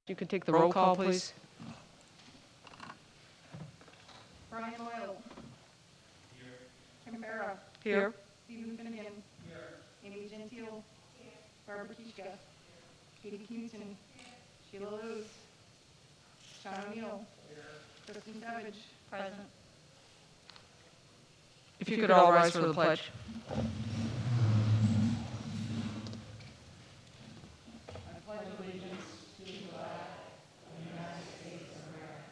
You could take the roll call, please. Brian Doyle. Here. Camara. Here. Stephen Finnegan. Here. Amy Gentile. Here. Barbara Kishka. Katie Kingston. Sheila Lewis. Sean O'Neill. Here. Kristen Savage. Present. If you could all rise for the pledge. I pledge allegiance to the flag of the United States of America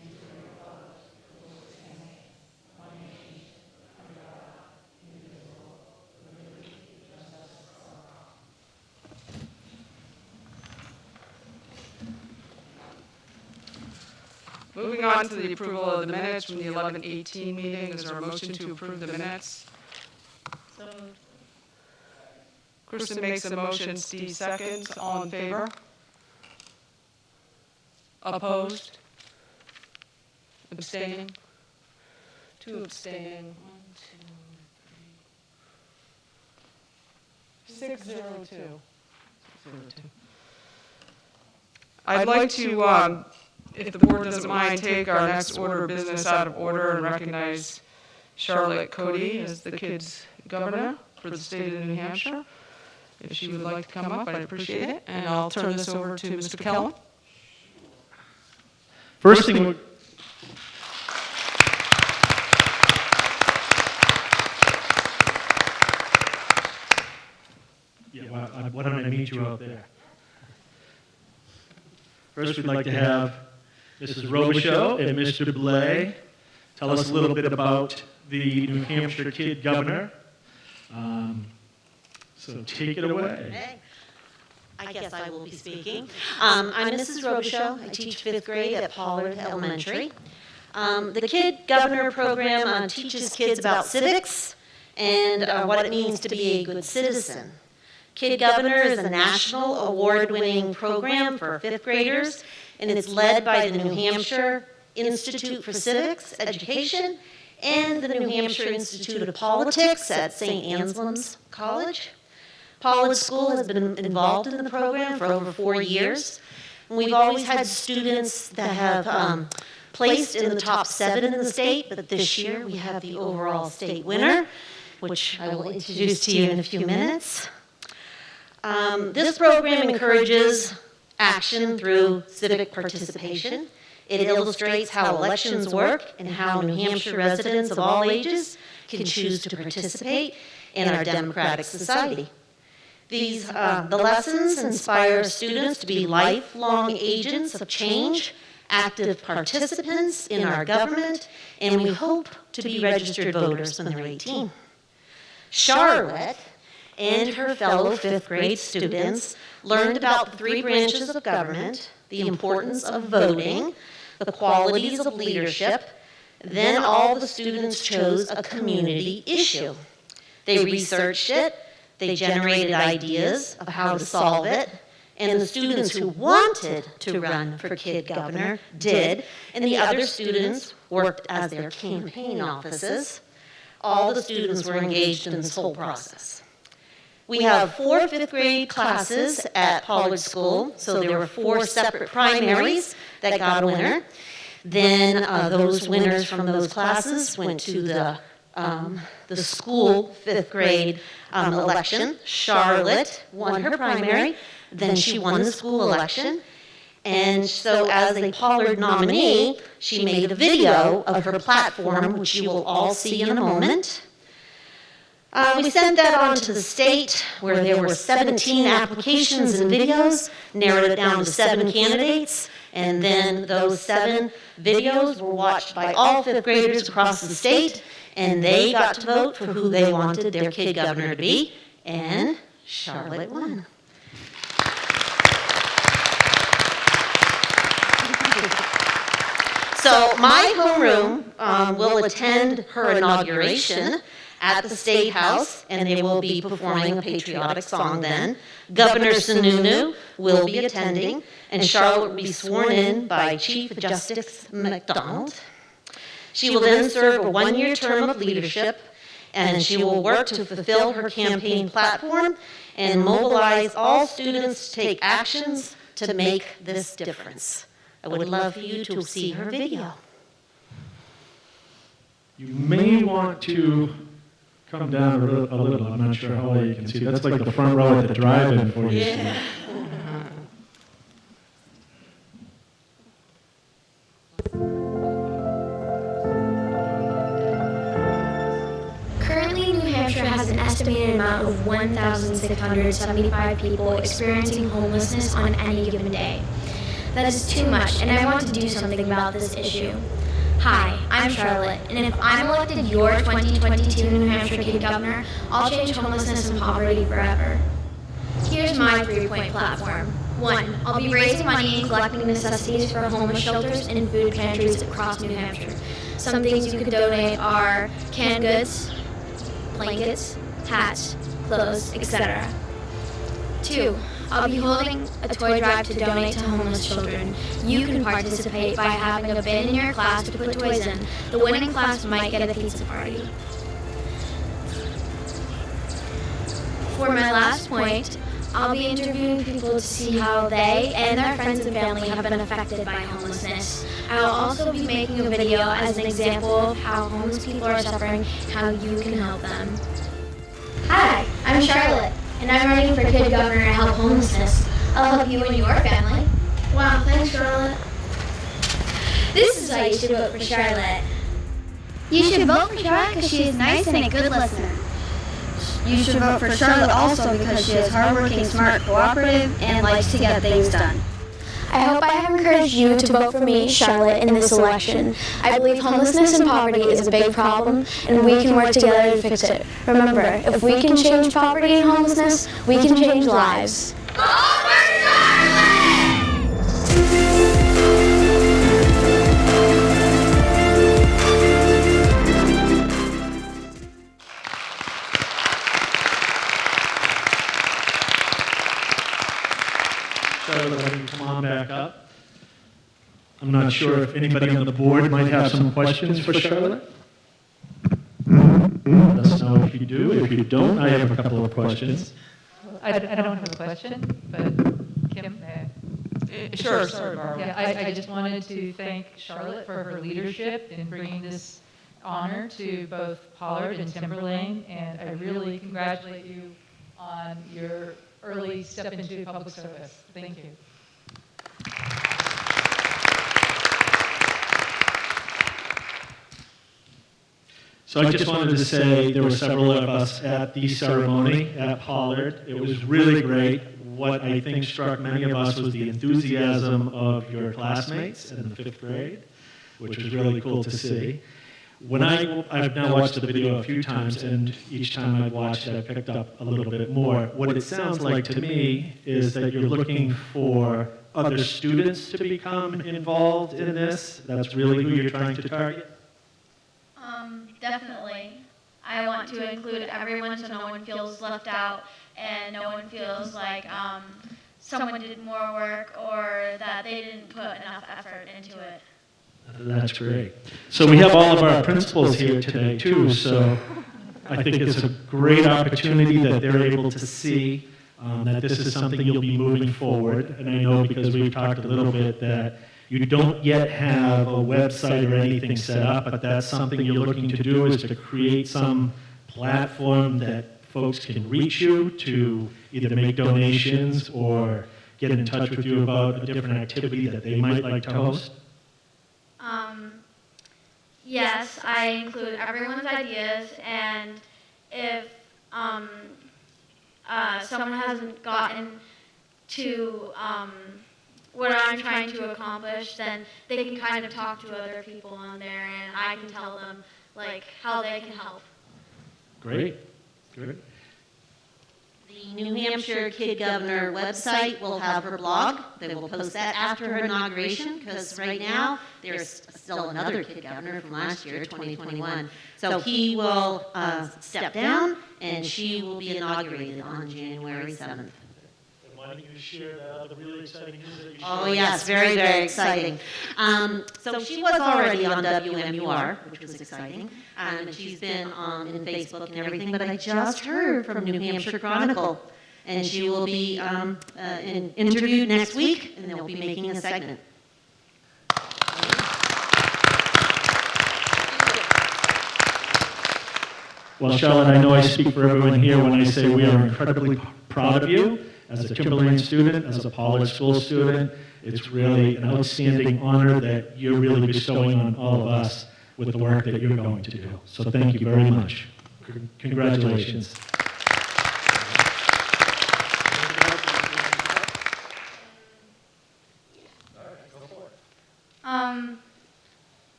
and to the republic for which it stands, one nation, under God, indivisible, with liberty and justice for all. Moving on to the approval of the minutes from the 11:18 meeting. Is there a motion to approve the minutes? So moved. Kristen makes a motion, Steve seconds. All in favor? Opposed? Abstaining? 2 abstaining. 1, 2, 3. 602. I'd like to, if the board doesn't mind, take our next order of business out of order and recognize Charlotte Cody as the kids' governor for the state of New Hampshire. If she would like to come up, I'd appreciate it. And I'll turn this over to Mr. Kellum. First thing we why don't I meet you out there? First, we'd like to have Mrs. Robichaud and Mr. Blais tell us a little bit about the New Hampshire Kid Governor. So take it away. Okay. I guess I will be speaking. I'm Mrs. Robichaud. I teach 5th grade at Pollard Elementary. The Kid Governor program teaches kids about civics and what it means to be a good citizen. Kid Governor is a national award-winning program for 5th graders, and it's led by the New Hampshire Institute for Civics Education and the New Hampshire Institute of Politics at St. Anselm's College. Pollard School has been involved in the program for over 4 years. And we've always had students that have placed in the top 7 in the state, but this year we have the overall state winner, which I will introduce to you in a few minutes. This program encourages action through civic participation. It illustrates how elections work and how New Hampshire residents of all ages can choose to participate in our democratic society. The lessons inspire students to be lifelong agents of change, active participants in our government, and we hope to be registered voters when they're 18. Charlotte and her fellow 5th grade students learned about the 3 branches of government, the importance of voting, the qualities of leadership. Then all the students chose a community issue. They researched it, they generated ideas of how to solve it, and the students who wanted to run for Kid Governor did, and the other students worked as their campaign offices. All the students were engaged in this whole process. We have 4 5th grade classes at Pollard School, so there were 4 separate primaries that got a winner. Then those winners from those classes went to the school 5th grade election. Charlotte won her primary, then she won the school election. And so as a Pollard nominee, she made a video of her platform, which you will all see in a moment. We sent that on to the state, where there were 17 applications and videos, narrowed it down to 7 candidates, and then those 7 videos were watched by all 5th graders across the state, and they got to vote for who they wanted their kid governor to be, and Charlotte won. So my homeroom will attend her inauguration at the State House, and they will be performing a patriotic song then. Governor Sununu will be attending, and Charlotte will be sworn in by Chief Justice MacDonald. She will then serve a 1-year term of leadership, and she will work to fulfill her campaign platform and mobilize all students to take actions to make this difference. I would love for you to see her video. You may want to come down a little. I'm not sure how well you can see. That's like the front row at the drive-in for you. Yeah. Currently, New Hampshire has an estimated amount of 1,675 people experiencing homelessness on any given day. That is too much, and I want to do something about this issue. Hi, I'm Charlotte, and if I'm elected your 2022 New Hampshire Kid Governor, I'll change homelessness and poverty forever. Here's my 3-point platform. 1. I'll be raising money and collecting necessities for homeless shelters and food pantries across New Hampshire. Some things you could donate are canned goods, blankets, hats, clothes, etc. 2. I'll be holding a toy drive to donate to homeless children. You can participate by having a bin in your class to put toys in. The winning class might get a pizza party. For my last point, I'll be interviewing people to see how they and their friends and family have been affected by homelessness. I will also be making a video as an example of how homeless people are suffering, how you can help them. Hi, I'm Charlotte, and I'm running for Kid Governor to help homelessness. I'll help you and your family. Wow, thanks, Charlotte. This is why you should vote for Charlotte. You should vote for Charlotte because she is nice and a good listener. You should vote for Charlotte also because she is hardworking, smart, cooperative, and likes to get things done. I hope I have encouraged you to vote for me, Charlotte, in this election. I believe homelessness and poverty is a big problem, and we can work together to fix it. Remember, if we can change poverty and homelessness, we can change lives. Vote for Charlotte! Charlotte, why don't you come on back up? I'm not sure if anybody on the board might have some questions for Charlotte. Let us know if you do. If you don't, I have a couple of questions. I don't have a question, but Kim? Sure, sorry, Barbara. Yeah, I just wanted to thank Charlotte for her leadership in bringing this honor to both Pollard and Timberlane, and I really congratulate you on your early step into public service. Thank you. So I just wanted to say there were several of us at the ceremony at Pollard. It was really great. What I think struck many of us was the enthusiasm of your classmates in the 5th grade, which was really cool to see. I've now watched the video a few times, and each time I've watched it, I picked up a little bit more. What it sounds like to me is that you're looking for other students to become involved in this. That's really who you're trying to target? Definitely. I want to include everyone so no one feels left out and no one feels like someone did more work or that they didn't put enough effort into it. That's great. So we have all of our principals here today, too, so I think it's a great opportunity that they're able to see that this is something you'll be moving forward. And I know because we've talked a little bit that you don't yet have a website or anything set up, but that's something you're looking to do is to create some platform that folks can reach you to either make donations or get in touch with you about a different activity that they might like to host. Yes, I include everyone's ideas, and if someone hasn't gotten to what I'm trying to accomplish, then they can kind of talk to other people on there, and I can tell them like how they can help. Great. Great. The New Hampshire Kid Governor website will have her blog. They will post that after her inauguration because right now there's still another Kid Governor from last year, 2021. So he will step down and she will be inaugurated on January 7th. Why don't you share the really exciting news that you shared? Oh yes, very, very exciting. So she was already on WMUR, which was exciting, and she's been in Facebook and everything, but I just heard from New Hampshire Chronicle and she will be interviewed next week, and they'll be making a segment. Well, Charlotte, I know I speak for everyone here when I say we are incredibly proud of you as a Timberlane student, as a Pollard School student. It's really an outstanding honor that you're really bestowing on all of us with the work that you're going to do. So thank you very much. Congratulations.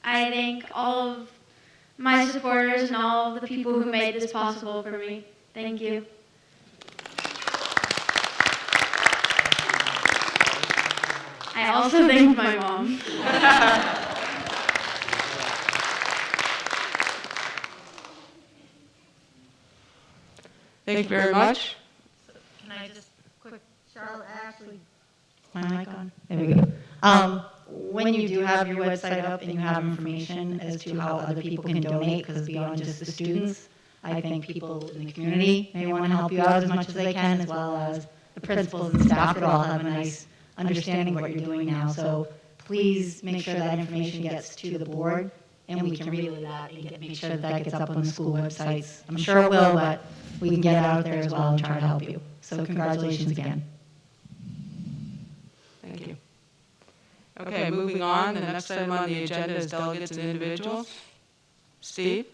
I thank all of my supporters and all of the people who made this possible for me. Thank you. I also thank my mom. Thank you very much. Can I just quick, Charlotte, actually, my mic on? There we go. When you do have your website up and you have information as to how other people can donate, because beyond just the students, I think people in the community may want to help you out as much as they can, as well as the principals and staff that all have a nice understanding of what you're doing now. So please make sure that information gets to the board, and we can relay that and make sure that that gets up on the school websites. I'm sure it will, but we can get it out there as well and try to help you. So congratulations again. Thank you. Okay, moving on. The next item on the agenda is delegates and individuals. Steve?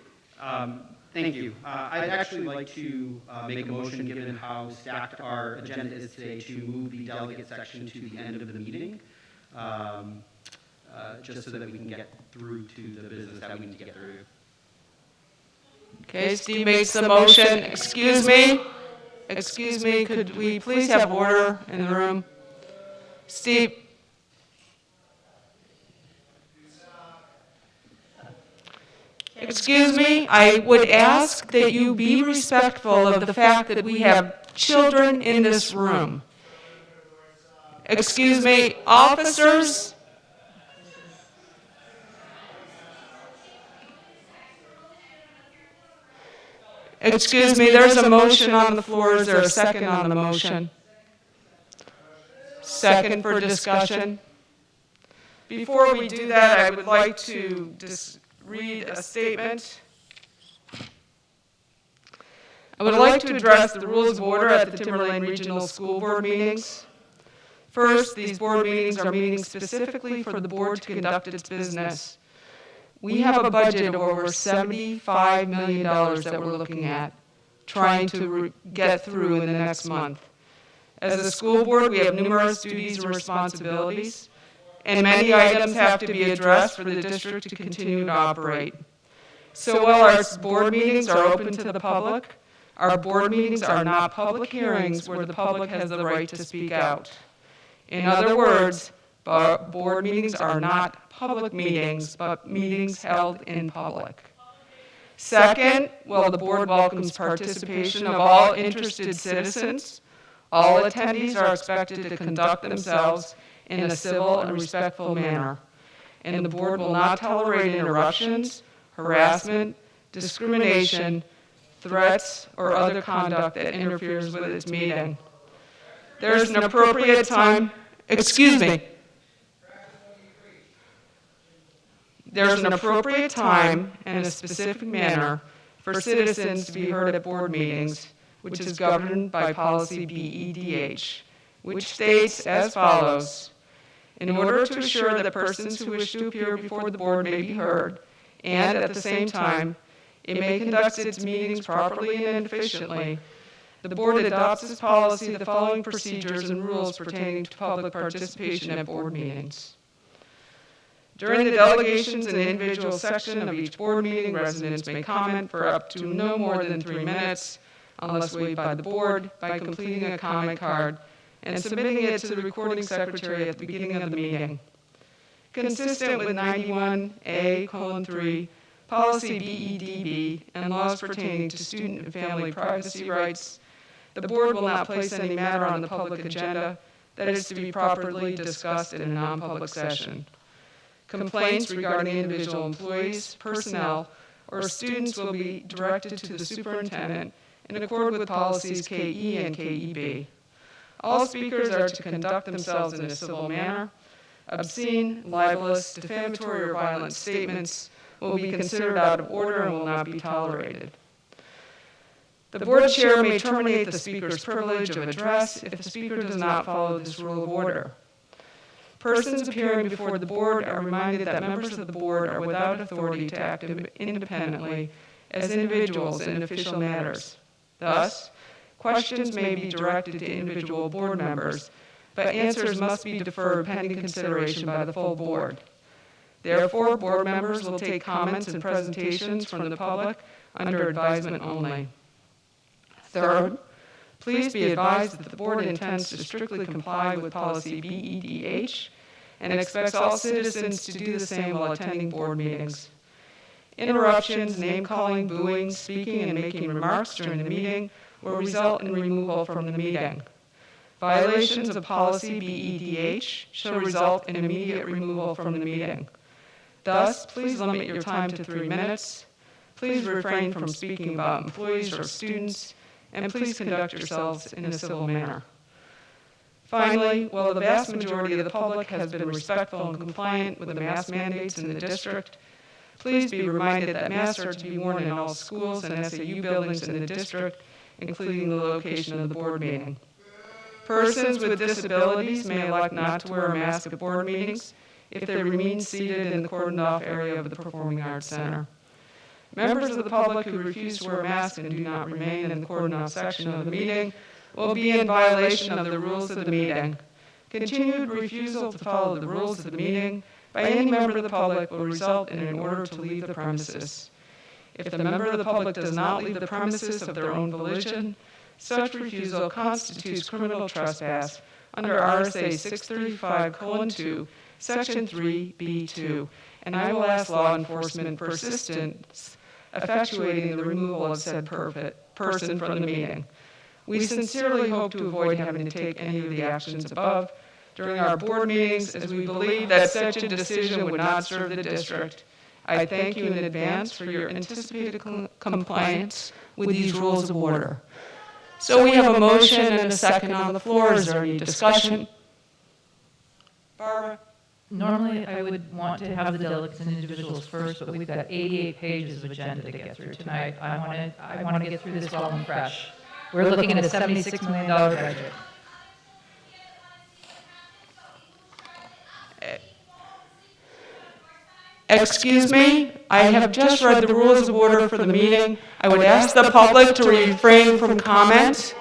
Thank you. I'd actually like to make a motion, given how stacked our agenda is today, to move the delegate section to the end of the meeting, just so that we can get through to the business that we need to get through. Okay, Steve makes the motion. Excuse me. Excuse me, could we please have order in the room? Steve? Excuse me, I would ask that you be respectful of the fact that we have children in this room. Excuse me, officers? Excuse me, there's a motion on the floor. Is there a second on the motion? Second for discussion. Before we do that, I would like to read a statement. I would like to address the rules of order at the Timberlane Regional School Board meetings. First, these board meetings are meetings specifically for the board to conduct its business. We have a budget of over $75 million that we're looking at, trying to get through in the next month. As a school board, we have numerous duties and responsibilities, and many items have to be addressed for the district to continue to operate. So while our board meetings are open to the public, our board meetings are not public hearings where the public has the right to speak out. In other words, board meetings are not public meetings, but meetings held in public. Second, while the board welcomes participation of all interested citizens, all attendees are expected to conduct themselves in a civil and respectful manner, and the board will not tolerate interruptions, harassment, discrimination, threats, or other conduct that interferes with its meeting. There is an appropriate time, excuse me. There's an appropriate time and a specific manner for citizens to be heard at board meetings, which is governed by policy BEDH, which states as follows: in order to assure that persons who wish to appear before the board may be heard, and at the same time, it may conduct its meetings properly and efficiently, the board adopts as policy the following procedures and rules pertaining to public participation at board meetings. During the delegations and individual section of each board meeting, residents may comment for up to no more than 3 minutes, unless waived by the board, by completing a comment card and submitting it to the recording secretary at the beginning of the meeting. Consistent with 91A:3, policy BEDB, and laws pertaining to student and family privacy rights, the board will not place any matter on the public agenda that is to be properly discussed in a non-public session. Complaints regarding individual employees, personnel, or students will be directed to the superintendent in accord with policies KE and KEB. All speakers are to conduct themselves in a civil manner. Obscene, libelous, defamatory, or violent statements will be considered out of order and will not be tolerated. The board chair may terminate the speaker's privilege of address if the speaker does not follow this rule of order. Persons appearing before the board are reminded that members of the board are without authority to act independently as individuals in official matters. Thus, questions may be directed to individual board members, but answers must be deferred pending consideration by the full board. Therefore, board members will take comments and presentations from the public under advisement only. Third, please be advised that the board intends to strictly comply with policy BEDH and expects all citizens to do the same while attending board meetings. Interruptions, name-calling, booing, speaking, and making remarks during the meeting will result in removal from the meeting. Violations of policy BEDH shall result in immediate removal from the meeting. Thus, please limit your time to 3 minutes. Please refrain from speaking about employees or students, and please conduct yourselves in a civil manner. Finally, while the vast majority of the public has been respectful and compliant with the mask mandates in the district, please be reminded that masks are to be worn in all schools and SAU buildings in the district, including the location of the board meeting. Persons with disabilities may elect not to wear a mask at board meetings if they remain seated in the cordoned-off area of the Performing Arts Center. Members of the public who refuse to wear a mask and do not remain in the cordoned-off section of the meeting will be in violation of the rules of the meeting. Continued refusal to follow the rules of the meeting by any member of the public will result in an order to leave the premises. If the member of the public does not leave the premises of their own volition, such refusal constitutes criminal trespass under RSA 635:2, Section 3B2, and I will ask law enforcement for assistance effectuating the removal of said person from the meeting. We sincerely hope to avoid having to take any of the actions above during our board meetings, as we believe that such a decision would not serve the district. I thank you in advance for your anticipated compliance with these rules of order. So we have a motion and a second on the floor. Is there any discussion? Barbara? Normally, I would want to have the delegates and individuals first, but we've got 88 pages of agenda to get through tonight. I want to get through this well and fresh. We're looking at a $76 million budget. Excuse me, I have just read the rules of order for the meeting. I would ask the public to refrain from comment.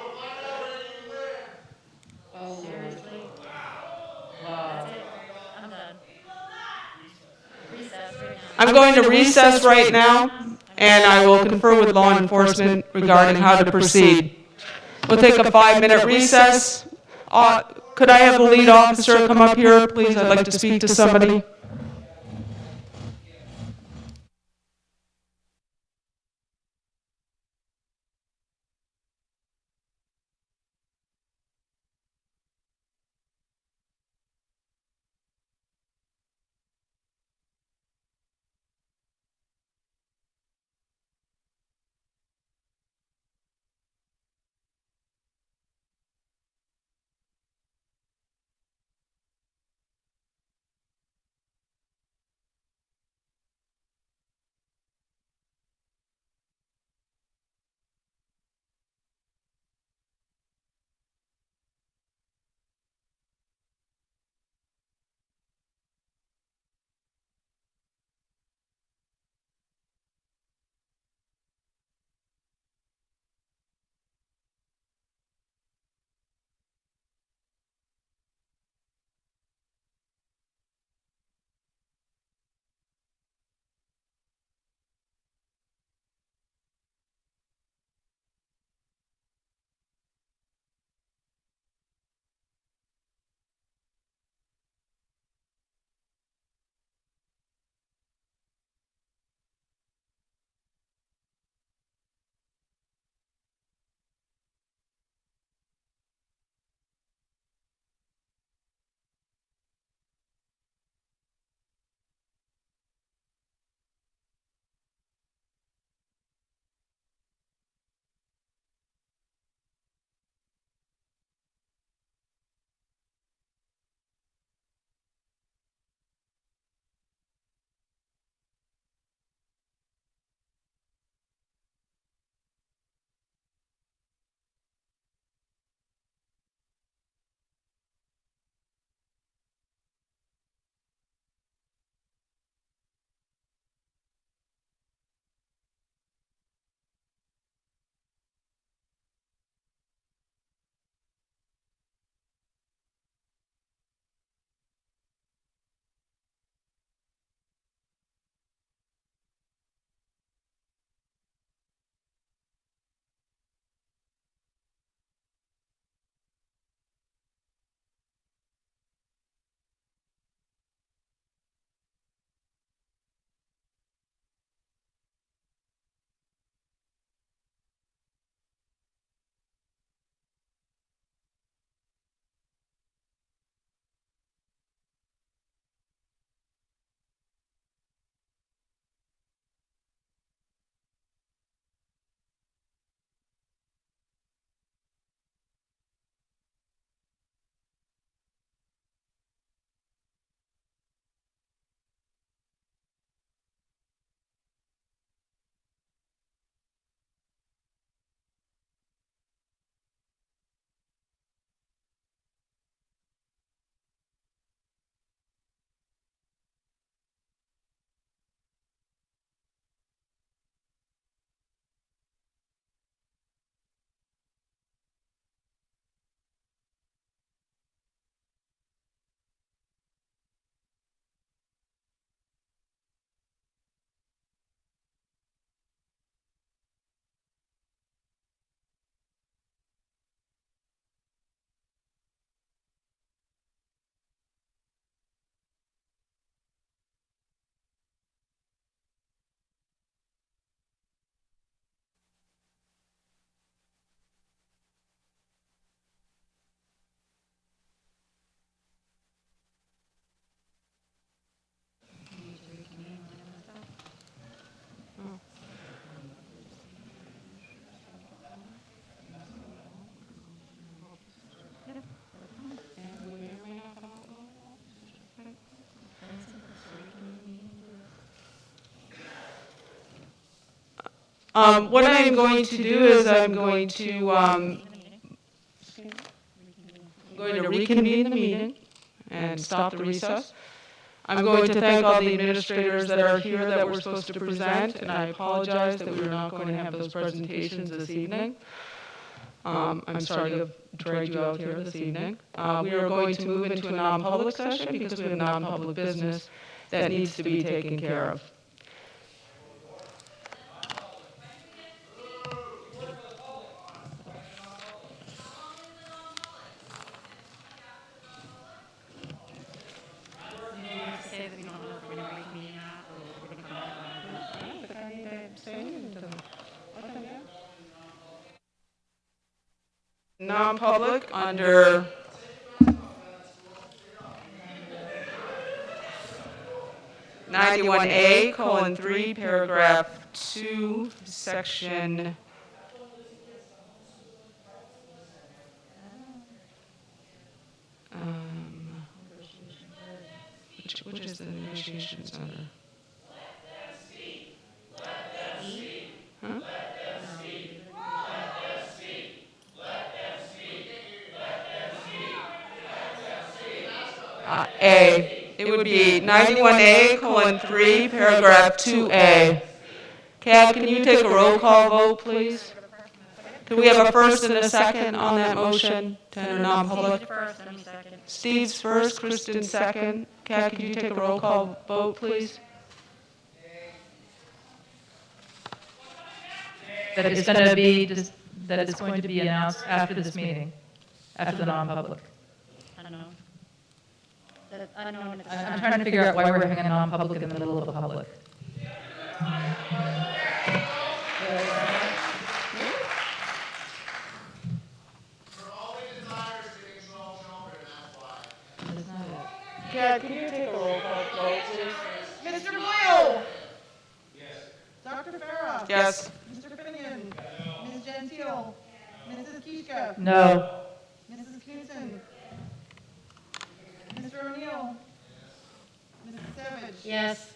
I'm going to recess right now, and I will confer with law enforcement regarding how to proceed. We'll take a 5-minute recess. Could I have the lead officer come up here, please? I'd like to speak to somebody. What I am going to do is I'm going to reconvene the meeting and stop the recess. I'm going to thank all the administrators that are here that were supposed to present, and I apologize that we are not going to have those presentations this evening. I'm sorry to have dragged you out here this evening. We are going to move into a non-public session because we have non-public business that needs to be taken care of. Say that we don't know if we're going to reconvene or not, or we're going to come back. Non-public under 91A:3, paragraph 2, section which is the negotiations under? Huh? A. It would be 91A:3, paragraph 2A. Kat, can you take a roll call vote, please? Could we have a first and a second on that motion to enter non-public? First, I'm second. Steve's first, Kristen second. Kat, could you take a roll call vote, please? That it's going to be, that it's going to be announced after this meeting, after the non-public. I don't know. I don't know. I'm trying to figure out why we're having a non-public in the middle of a public. Kat, can you take a roll call vote, please? Mr. Boyle? Yes. Dr. Farah? Yes. Mr. Finian? No. Ms. Gentile? Mrs. Kishka? No. Mrs. Knudsen? Mr. O'Neill? Mrs. Savage? Yes.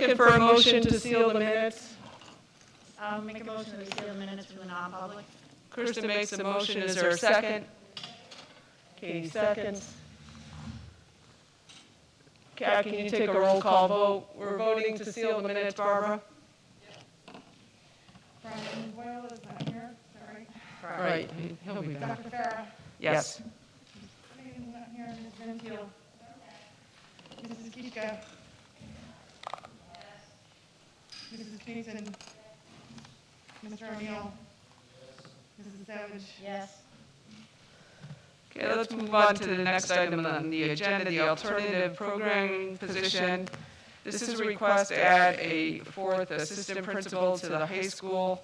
looking for a motion to seal the minutes. I'll make a motion that we seal the minutes from the non-public. Kristen makes a motion, is there a second? Katie seconds. Kat, can you take a roll call vote? We're voting to seal the minutes, Barbara? Brian Boyle is not here, is that right? Right, he'll be back. Dr. Farah, Yes. Ms. not here, Ms. Gentile. Mrs. Kika. Mrs. Kingston. Mr. O'Neill. Mrs. Savage. Yes. Okay, let's move on to the next item on the agenda, the alternative programming position. This is a request to add a fourth assistant principal to the high school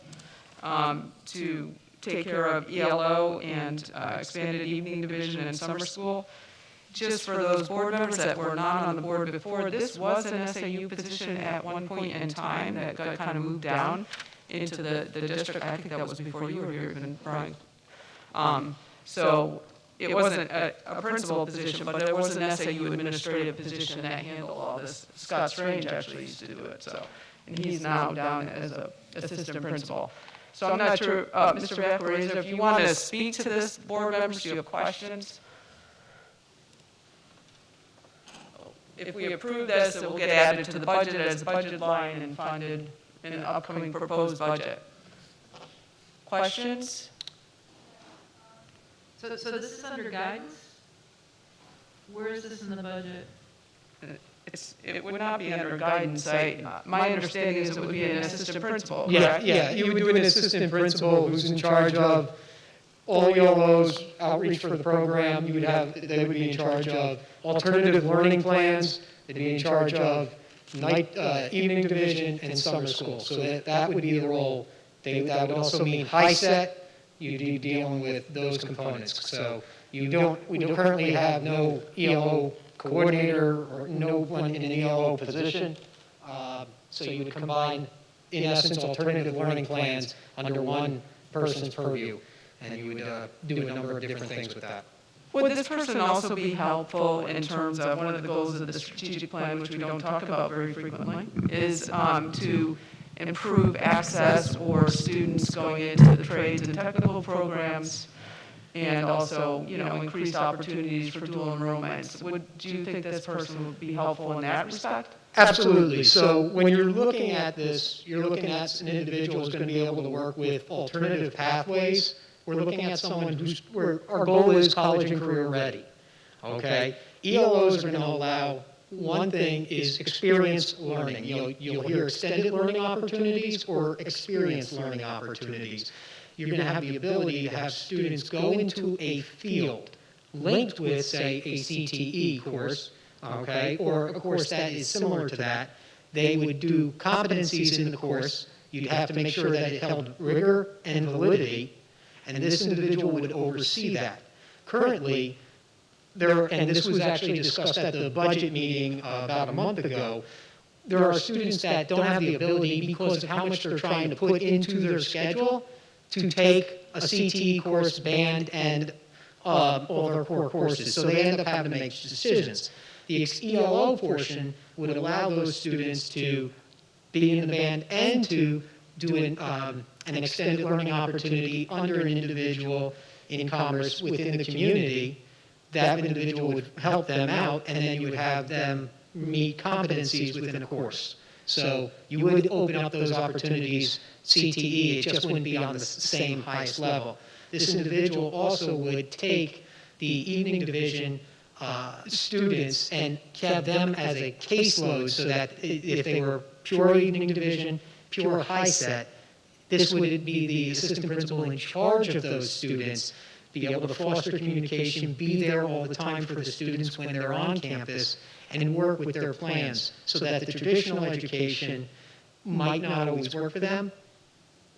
to take care of ELO and expanded evening division and summer school. Just for those board members that were not on the board before, this was an SAU position at one point in time that got kind of moved down into the district. I think that was before you were here, even, Brian. So it wasn't a principal position, but it was an SAU administrative position that handled all this. Scott Strange actually used to do it, so, and he's now down as a assistant principal. So I'm not sure, Mr. Backwarazer, if you want to speak to this, board members, do you have questions? If we approve this, it will get added to the budget as a budget line and funded in an upcoming proposed budget. Questions? So this is under guidance? Where is this in the budget? It would not be under guidance. My understanding is it would be an assistant principal, Yeah, correct? yeah, you would do an assistant principal who's in charge of all ELO's outreach for the program. You would have, they would be in charge of alternative learning plans. They'd be in charge of evening division and summer school. So that would be the role. That would also mean high set. You'd be dealing with those components. So we don't currently have no ELO coordinator or no one in an ELO position. So you would combine, in essence, alternative learning plans under one person's purview. And you would do a number of different things with that. Would this person also be helpful in terms of one of the goals of the strategic plan, which we don't talk about very frequently, is to improve access for students going into the trades and technical programs, and also, increase opportunities for dual enrollments? Do you think this person would be helpful in that respect? Absolutely. So when you're looking at this, you're looking at an individual who's going to be able to work with alternative pathways. We're looking at someone where our goal is college and career ready. Okay? ELOs are going to allow, one thing is experience learning. You'll hear extended learning opportunities or experience learning opportunities. You're going to have the ability to have students go into a field linked with, say, a CTE course, okay, or a course that is similar to that. They would do competencies in the course. You'd have to make sure that it held rigor and validity, and this individual would oversee that. Currently, and this was actually discussed at the budget meeting about a month ago, there are students that don't have the ability, because of how much they're trying to put into their schedule, to take a CTE course, band, and all their core courses. So they end up having to make decisions. The ELO portion would allow those students to be in the band and to do an extended learning opportunity under an individual in commerce within the community. That individual would help them out, and then you would have them meet competencies within a course. So you would open up those opportunities. CTE, it just wouldn't be on the same highest level. This individual also would take the evening division students and have them as a caseload, so that if they were pure evening division, pure high set, this would be the assistant principal in charge of those students, be able to foster communication, be there all the time for the students when they're on campus, and work with their plans, so that the traditional education might not always work for them.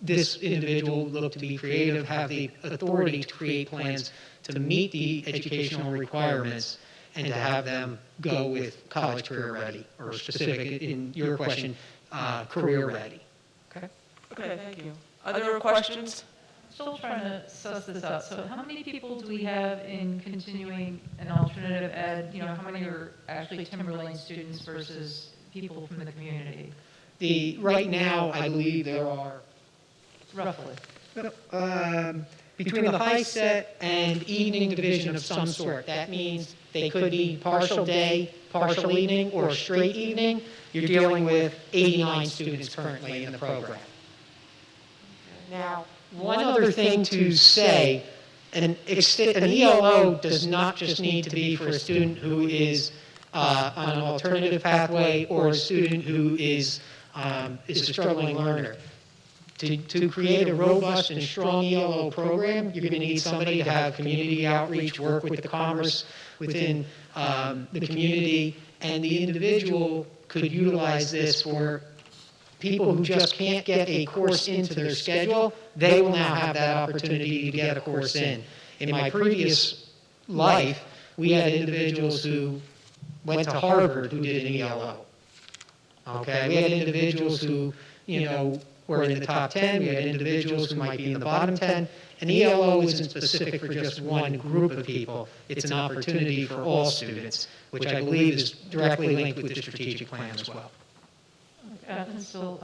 This individual would look to be creative, have the authority to create plans to meet the educational requirements, and to have them go with college career ready, or specific in your question, career ready. Okay, thank you. Other questions? Still trying to suss this out. So how many people do we have in continuing an alternative ed? How many are actually Timberlane students versus people from the community, Right now, I believe there are, roughly? between the high set and evening division of some sort, that means they could be partial day, partial evening, or straight evening. You're dealing with 89 students currently in the program. Now, one other thing to say, an ELO does not just need to be for a student who is on an alternative pathway or a student who is a struggling learner. To create a robust and strong ELO program, you're going to need somebody to have community outreach, work with the commerce within the community, and the individual could utilize this for people who just can't get a course into their schedule. They will now have that opportunity to get a course in. In my previous life, we had individuals who went to Harvard who did an ELO. Okay, we had individuals who, were in the top 10. We had individuals who might be in the bottom 10. An ELO isn't specific for just one group of people. It's an opportunity for all students, which I believe is directly linked with the strategic plan as well. I'm still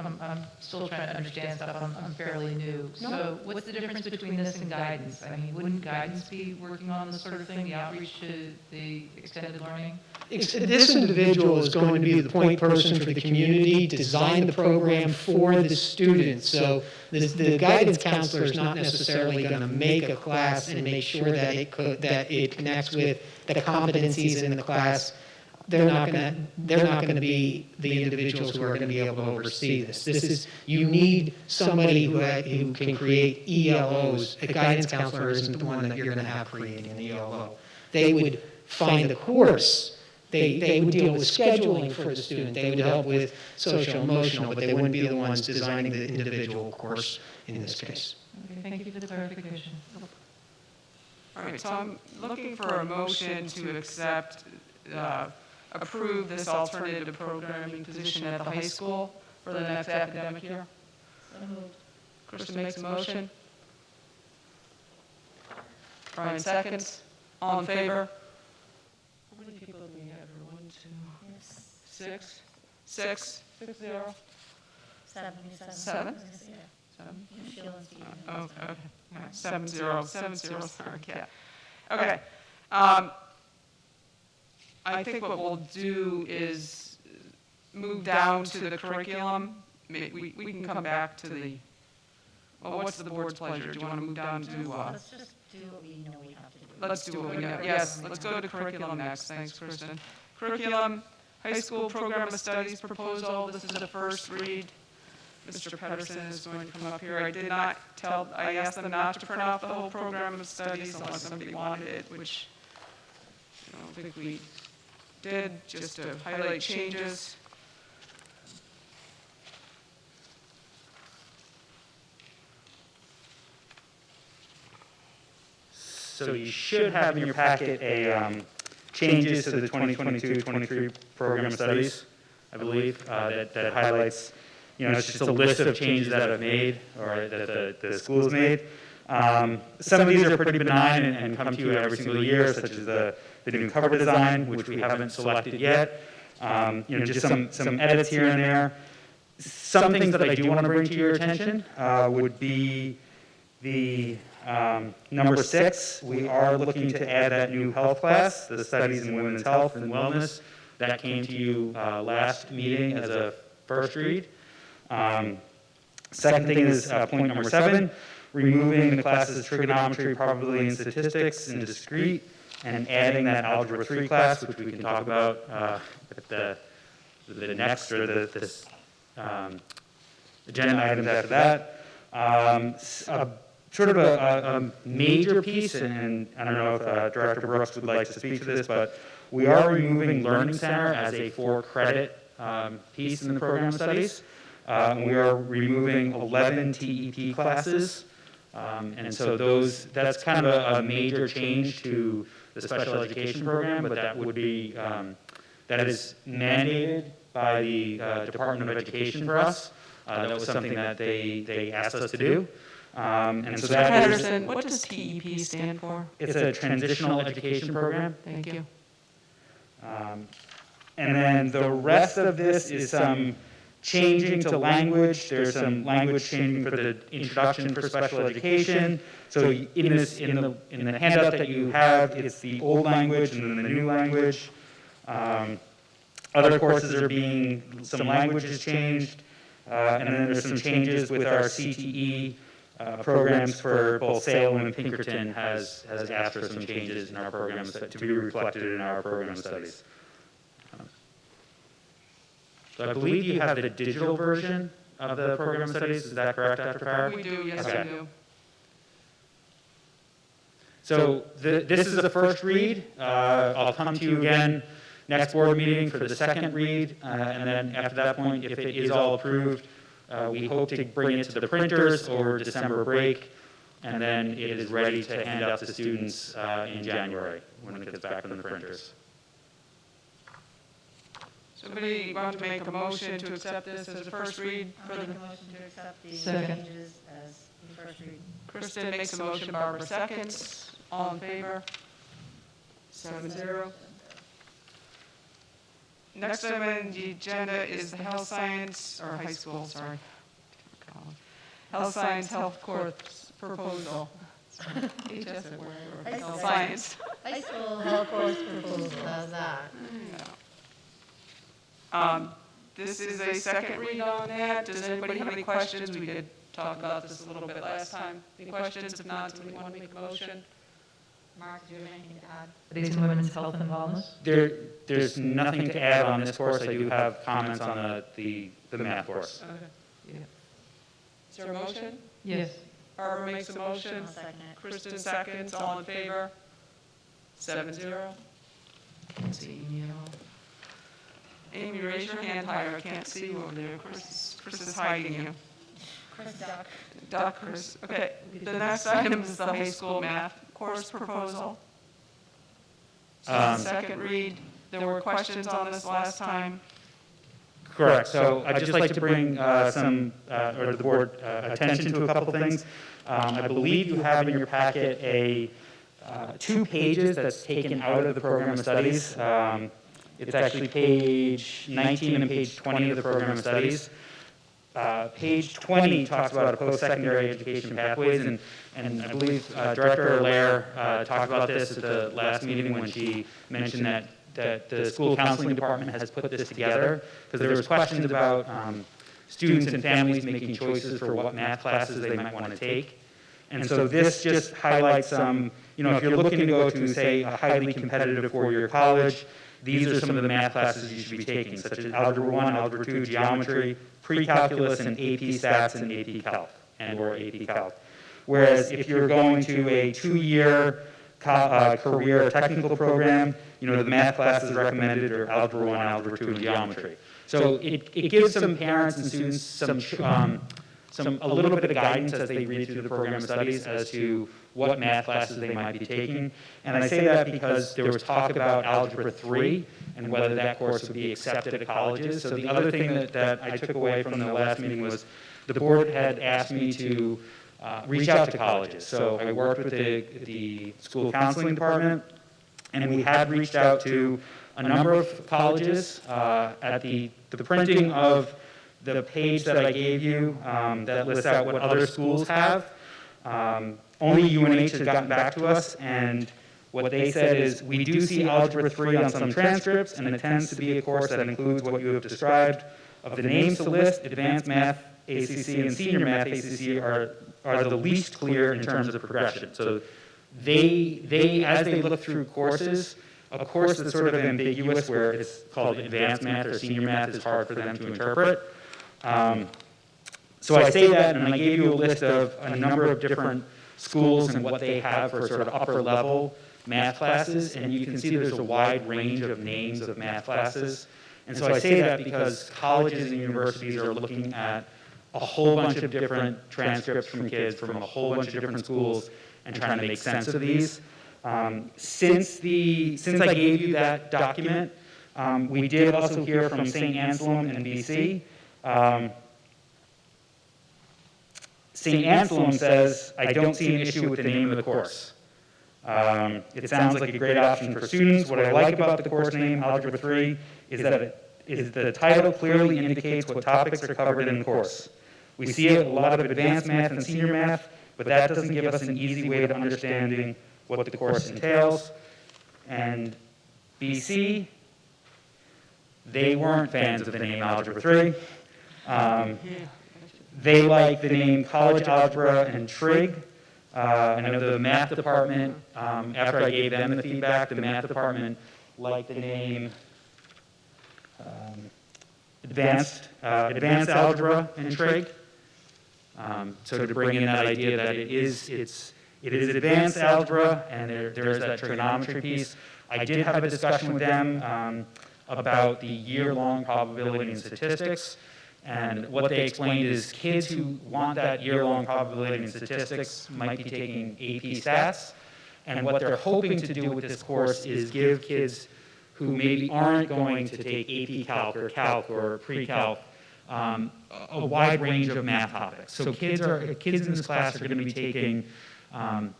trying to understand stuff. I'm fairly new. So what's the difference between this and guidance? I mean, wouldn't guidance be working on this sort of thing, the outreach to the extended learning? This individual is going to be the point person for the community, design the program for the students. So the guidance counselor is not necessarily going to make a class and make sure that it connects with the competencies in the class. They're not going to be the individuals who are going to be able to oversee this. You need somebody who can create ELOs. A guidance counselor isn't the one that you're going to have creating an ELO. They would find the course. They would deal with scheduling for the student. They would help with social emotional, but they wouldn't be the ones designing the individual course in this case. Okay, thank you for the clarification. All right, so I'm looking for a motion to approve this alternative programming position at the high school for the next academic year. Kristen makes a motion. Brian seconds. All in favor? How many people do we have here? 1, 2, 6? 6? 6, 0? 7. 7? 7? Oh, okay. All right. 7, 0. 7, 0. Sorry, yeah. Okay. I think what we'll do is move down to the curriculum. We can come back to the, well, what's the board's pleasure? Do you want to move down to? Let's just do what we know we have to do. Let's do what we know. Yes, let's go to curriculum next. Thanks, Kristen. Curriculum, high school program of studies proposal. This is the first read. Mr. Pedersen is going to come up here. I asked them not to print off the whole program of studies unless somebody wanted it, which I don't think we did, just to highlight changes. So you should have in your packet a changes to the 2022-23 program of studies, I believe, that highlights, it's just a list of changes that I've made or that the school has made. Some of these are pretty benign and come to you every single year, such as the new cover design, which we haven't selected yet. Just some edits here and there. Some things that I do want to bring to your attention would be the number 6. We are looking to add that new health class, the studies in women's health and wellness. That came to you last meeting as a first read. Second thing is point number 7. Removing the classes trigonometry, probability, and statistics in discrete, and adding that algebra 3 class, which we can talk about at the next or this agenda items after that. Sort of a major piece, and I don't know if Director Brooks would like to speak to this, but we are removing Learning Center as a 4-credit piece in the program studies. We are removing 11 TEP classes. And so that's kind of a major change to the special education program, but that would be, that is mandated by the Department of Education for us. That was something that they asked us to do. And so that Patterson, what does TEP stand for? It's a transitional education program. Thank you. And then the rest of this is some changing to language. There's some language changing for the introduction for special education. So in the handout that you have, it's the old language and then the new language. Other courses are some language is changed. And then there's some changes with our CTE programs for both Salem and Pinkerton has asked for some changes in our programs to be reflected in our program studies. So I believe you have the digital version of the program studies. Is that correct, Dr. Farrar? We do, yes, Okay. we do. So this is the first read. I'll come to you again next board meeting for the second read. And then after that point, if it is all approved, we hope to bring it to the printers over December break. And then it is ready to hand out to students in January when it gets back from the printers. Somebody want to make a motion to accept this as a first read for I'll the, make a motion to accept the Second. changes as the first read. Kristen makes a motion, Barbara seconds. All in favor? 7-0. Next item on the agenda is the health science, or high school, sorry. Health science, health course proposal. HS at wherever, health science. High school health course proposal, how's that? This is a second read on that. Does anybody have any questions? We did talk about this a little bit last time. Any questions? If not, somebody want to make a motion? Mark, do you have anything to add? Studies in women's health and wellness. There's nothing to add on this course. I do have comments on the math course. Okay. Yeah. Is there a motion? Yes. Barbara makes a motion. I'll second it. Kristen seconds. All in favor? 7-0. Can't see you. Amy, raise your hand higher. I can't see you over there. Chris is hiding you. Chris Duck. Doc, Chris. Okay, the next item is the high school math course proposal. Second read. There were questions on this last time. Correct. So I'd just like to bring or the board attention to a couple things. I believe you have in your packet 2 pages that's taken out of the program of studies. It's actually page 19 and page 20 of the program of studies. Page 20 talks about post-secondary education pathways, and I believe Director Allaire talked about this at the last meeting when she mentioned that the school counseling department has put this together, because there was questions about students and families making choices for what math classes they might want to take. And so this just highlights some, if you're looking to go to, say, a highly competitive 4-year college, these are some of the math classes you should be taking, such as Algebra 1, Algebra 2, Geometry, Pre-Calculus, and AP Stats and AP Calc, or AP Calc. Whereas if you're going to a 2-year career technical program, the math classes recommended are Algebra 1, Algebra 2, and Geometry. So it gives some parents and students a little bit of guidance as they read through the program studies as to what math classes they might be taking. And I say that because there was talk about Algebra 3 and whether that course would be accepted at colleges. So the other thing that I took away from the last meeting was the board had asked me to reach out to colleges. So I worked with the school counseling department, and we had reached out to a number of colleges at the printing of the page that I gave you that lists out what other schools have. Only UNH has gotten back to us, and what they said is, we do see Algebra 3 on some transcripts, and it tends to be a course that includes what you have described. Of the names to list, Advanced Math, ACC, and Senior Math, ACC are the least clear in terms of progression. So they as they look through courses, a course that's sort of ambiguous where it's called Advanced Math or Senior Math is hard for them to interpret. So I say that, and I gave you a list of a number of different schools and what they have for sort of upper level math classes, and you can see there's a wide range of names of math classes. And so I say that because colleges and universities are looking at a whole bunch of different transcripts from kids from a whole bunch of different schools and trying to make sense of these. Since I gave you that document, we did also hear from St. Anselm and BC. St. Anselm says, I don't see an issue with the name of the course. It sounds like a great option for students. What I like about the course name, Algebra 3, is that the title clearly indicates what topics are covered in the course. We see a lot of advanced math and senior math, but that doesn't give us an easy way to understanding what the course entails. And BC, they weren't fans of the name Algebra 3. They like the name College Algebra and Trig. I know the math department, after I gave them the feedback, the math department liked the name Advanced Algebra and Trig. So to bring in that idea that it is advanced algebra and there is that trigonometry piece. I did have a discussion with them about the year-long probability and statistics. And what they explained is kids who want that year-long probability and statistics might be taking AP Stats. And what they're hoping to do with this course is give kids who maybe aren't going to take AP Calc or Pre-Calc a wide range of math topics. So kids in this class are going to be taking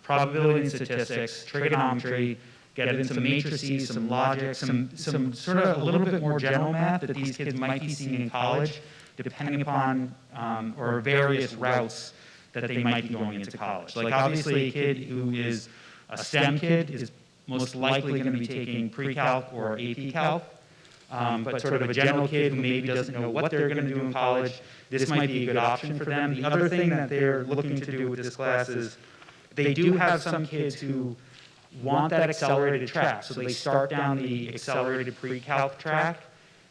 probability and statistics, trigonometry, get into some matrices, some logic, some sort of a little bit more general math that these kids might be seeing in college, depending upon, or various routes that they might be going into college. Like obviously a kid who is a STEM kid is most likely going to be taking Pre-Calc or AP Calc. But sort of a general kid who maybe doesn't know what they're going to do in college, this might be a good option for them. The other thing that they're looking to do with this class is they do have some kids who want that accelerated track. So they start down the accelerated Pre-Calc track,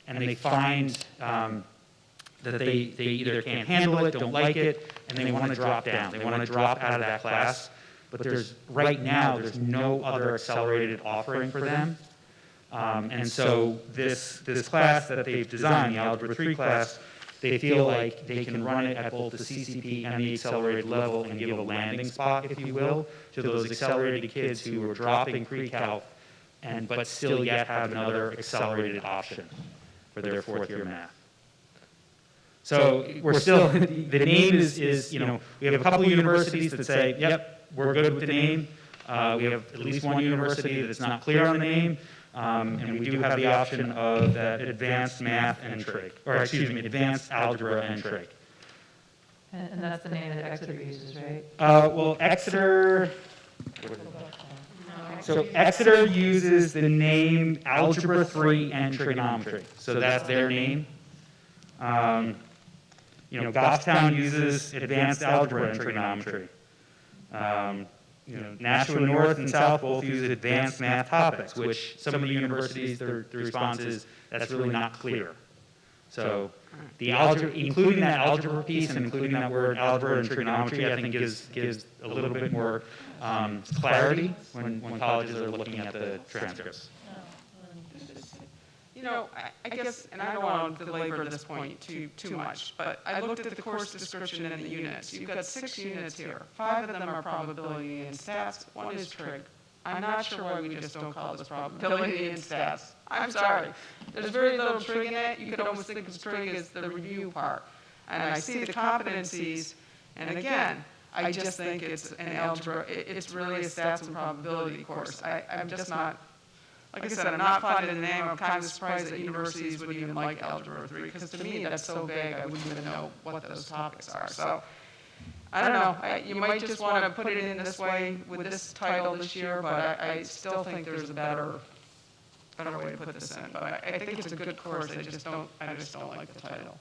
and they find that they either can't handle it, don't like it, and they want to drop down. They want to drop out of that class. But right now, there's no other accelerated offering for them. And so this class that they've designed, the Algebra 3 class, they feel like they can run it at both the CCP and the accelerated level and give a landing spot, if you will, to those accelerated kids who are dropping Pre-Calc but still yet have another accelerated option for their fourth-year math. So we're still, the name is, we have a couple of universities that say, yep, we're good with the name. We have at least one university that's not clear on the name. And we do have the option of that advanced math and trig, or excuse me, advanced algebra and trig. And that's the name that Exeter uses, right? Well, Exeter uses the name Algebra 3 and Trigonometry. So that's their name. Goffstown uses Advanced Algebra and Trigonometry. Nashua North and South both use advanced math topics, which some of the universities, the response is, that's really not clear. So the algebra, including that algebra piece and including that word algebra and trigonometry, I think gives a little bit more clarity when colleges are looking at the transcripts. I guess, and I don't want to belabor this point too much, but I looked at the course description and the units. You've got 6 units here. 5 of them are probability and stats. 1 is trig. I'm not sure why we just don't call this probability and stats. I'm sorry. There's very little trig in it. You could almost think of trig as the review part. And I see the competencies, and again, I just think it's an algebra. It's really a stats and probability course. I'm just not. Like I said, I'm not fond of the name. I'm kind of surprised that universities would even like Algebra 3, because to me, that's so vague, I wouldn't even know what those topics are. So, I don't know. You might just want to put it in this way with this title this year, but I still think there's a better way to put this in. But I think it's a good course. I just don't like the title.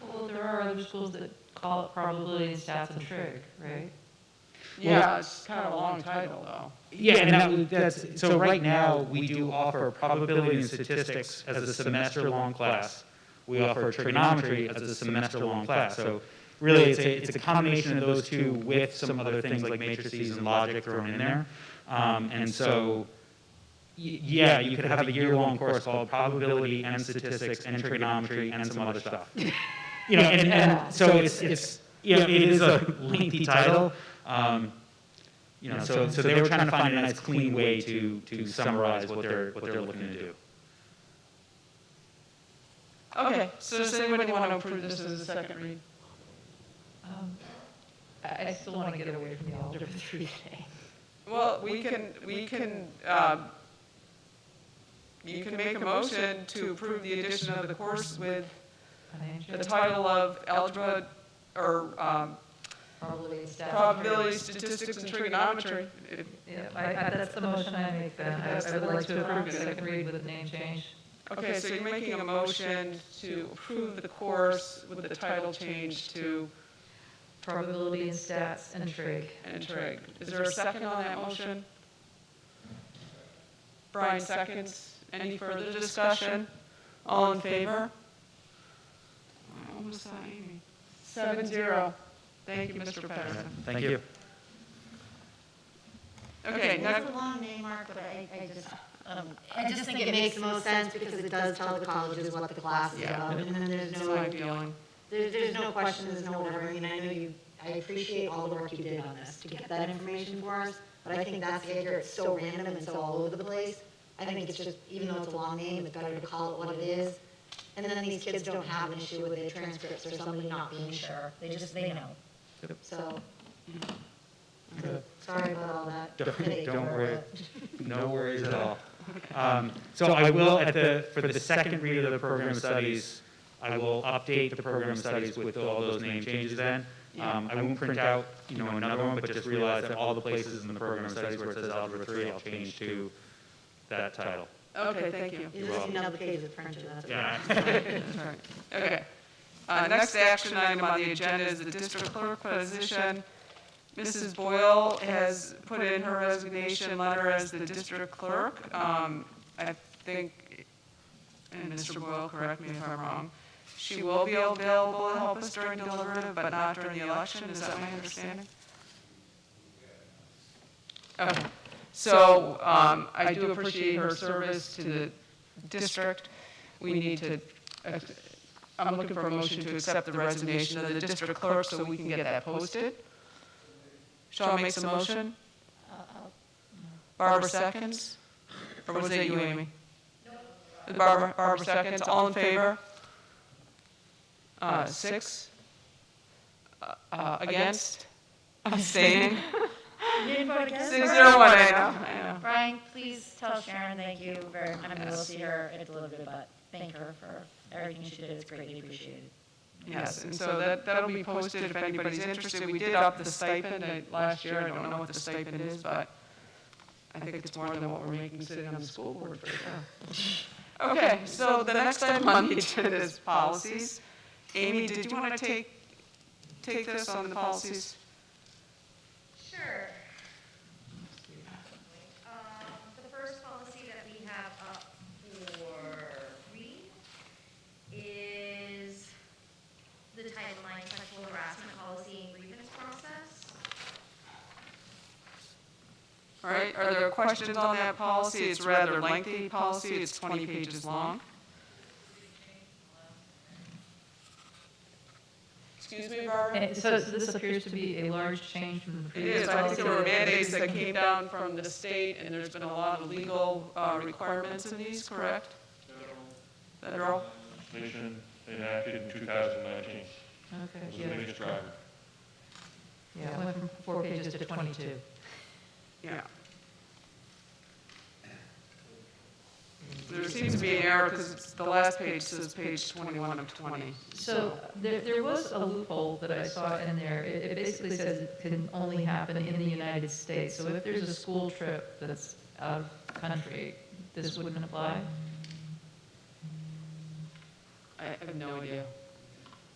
Well, there are other schools that call it probability and stats and trig, right? Yeah, it's kind of a long title, though. Yeah, and that's so right now we do offer probability and statistics as a semester-long class. We offer trigonometry as a semester-long class. So really, it's a combination of those two with some other things like matrices and logic thrown in there. And so, yeah, you could have a year-long course called probability and statistics and trigonometry and some other stuff. And so it is a lengthy title. So they were trying to find a nice, clean way to summarize what they're looking to do. Okay, so does anybody want to approve this as a second read? I still want to get away from the Algebra 3 thing. Well, you can make a motion to approve the addition of the course with the title of algebra or probability, statistics, and trigonometry. Yeah, that's the motion I make then. I would like to approve second read with a name change. Okay, so you're making a motion to approve the course with the title change to Probability and stats and trig. Is there a second on that motion? Brian seconds. Any further discussion? All in favor? I almost saw Amy. 7-0. Thank you, Mr. Patterson. Thank you. Okay, It's next. a long name, Mark, but I just think it makes the most sense because it does tell the colleges what the class is about. And then there's That's no, my feeling. there's no question, there's no whatever. I mean, I appreciate all the work you did on this to get that information for us, but I think that's the idea. It's so random and so all over the place. I think it's just, even though it's a long name, it's better to call it what it is. And then these kids don't have an issue with their transcripts or somebody not being sure. They know. So, sorry about all that. Don't worry. No worries at all. So I will, for the second read of the program studies, I will update the program studies with all those name changes then. I won't print out, another one, but just realize that all the places in the program studies where it says Algebra 3, I'll change to that title. Okay, thank you. You just need another page of printed, that's all. Yeah. That's right. Okay. Next action item on the agenda is the district clerk position. Mrs. Boyle has put in her resignation letter as the district clerk. I think, and Mr. Boyle, correct me if I'm wrong, she will be available to help us during deliberative, but not during the election. Is that my understanding? Okay. So I do appreciate her service to the district. We need to, I'm looking for a motion to accept the resignation of the district clerk so we can get that posted. Sean makes a motion. Barbara seconds. Or was that you, Amy? No. Barbara seconds. All in favor? 6. Against? Abstaining? You didn't vote against? 6-0-1, I know. Brian, please tell Sharon thank you very much. I mean, we'll see her at deliberative, but thank her for everything she did. It's greatly appreciated. Yes, and so that'll be posted if anybody's interested. We did up the stipend last year. I don't know what the stipend is, but I think it's more than what we're making sitting on the school board for sure. Okay, so the next item on the agenda is policies. Amy, did you want to take this on the policies? Sure. The first policy that we have up for read is the Title IX sexual harassment policy and grievance process. All right, are there questions on that policy? It's a rather lengthy policy. It's 20 pages long. Excuse me, Barbara? So this appears to be a large change from the It previous is. I think policy. there were mandates that came down from the state, and there's been a lot of legal requirements in these, correct? Federal? Legislation enacted in 2019. Okay, Was the yeah. biggest driver. Yeah, it went from 4 pages to 22. Yeah. There seems to be an error because the last page says page 21 of 20. So there was a loophole that I saw in there. It basically says it can only happen in the United States. So if there's a school trip that's out of country, this wouldn't apply? I have no idea.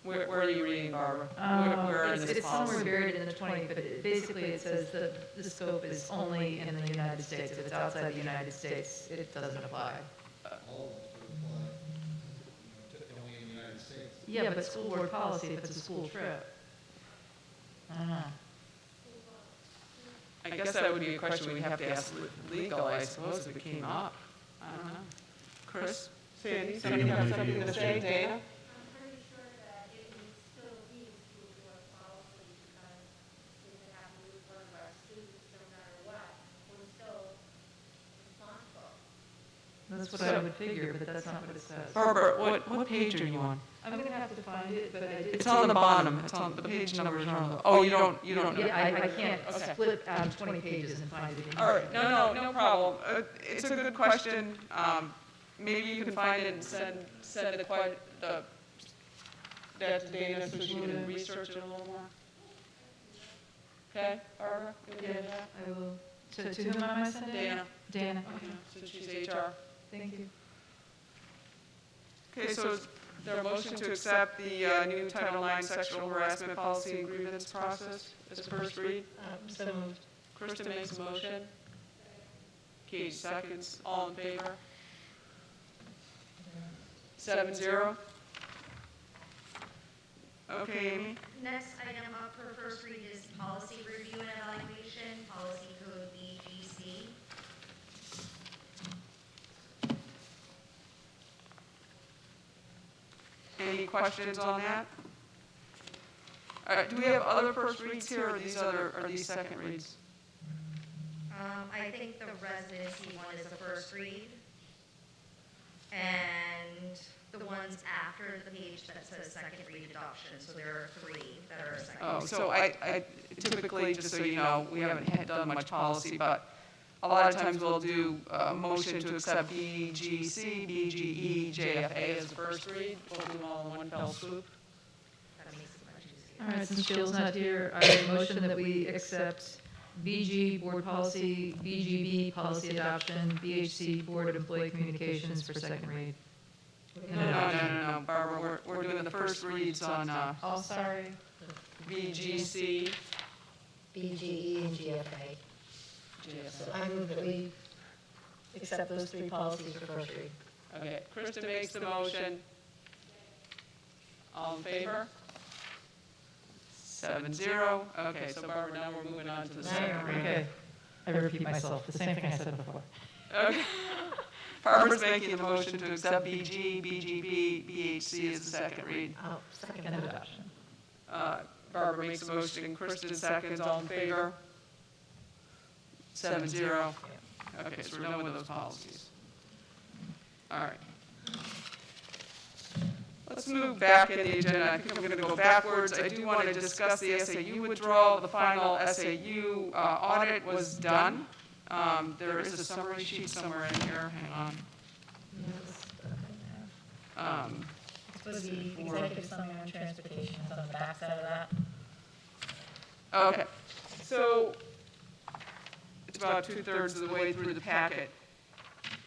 Where are you reading, Barbara? Where in this It's somewhere policy? buried in the 20, but basically it says that the scope is only in the United States. If it's outside the United States, it doesn't apply. Only in the United States. Yeah, but school board policy, if it's a school trip. I don't know. I guess that would be a question we'd have to ask legal, I suppose, if it came up. I don't know. Chris? Sandy? Somebody have something to say? Dana? That's what I would figure, but that's not what it says. Barbara, what page are you on? I'm gonna have to find it, but I did. It's on the bottom, it's on, the page numbers are on the, oh, you don't know? Yeah, I can't Okay. flip out 20 pages and find it in All here. right, no problem. It's a good question. Maybe you can find it and send that to Dana so she can research it a little more. Okay, Barbara? You okay with that? I will. To whom am I sending? Dana. Dana. Since she's HR. Thank you. Okay, so is there a motion to accept the new Title IX sexual harassment policy and grievance process as a first read? So moved. Krista makes a motion. Katie seconds. All in favor? 7-0. Okay, Amy? Next item up for first read is policy review and evaluation, policy code BGC. Any questions on that? Do we have other first reads here, or are these second reads? I think the residency one is a first read. And the ones after the page that says second read adoption, so there are 3 that are second. Oh, so I typically, just so you know, we haven't done much policy, but a lot of times we'll do a motion to accept BGC, BGE, JFA as the first read. We'll do them all in one fell swoop. That makes it much easier. All right, since Jill's not here, I motion that we accept BG Board Policy, BGB Policy Adoption, BHC Board Employee Communications for second read. No, Barbara, we're doing the first reads on Oh, sorry. BGC, BGE and GFA. So I move that we accept those 3 policies for first read. Okay, Krista makes the motion. All in favor? 7-0. Okay, so Barbara, now we're moving on to the second read. Okay. I repeat myself, the same thing I said before. Okay. Barbara's making the motion to accept BG, BGB, BHC as the second read. Oh, second And adoption. adoption. Barbara makes a motion, Kristen seconds, all in favor? 7-0. Okay, so we're done with those policies. All right. Let's move back in the agenda. I think I'm going to go backwards. I do want to discuss the SAU withdrawal. The final SAU audit was done. There is a summary sheet somewhere in here. Hang on. This was the executive summary on transportation, it's on the back side of that. Okay, so it's about 2/3 of the way through the packet.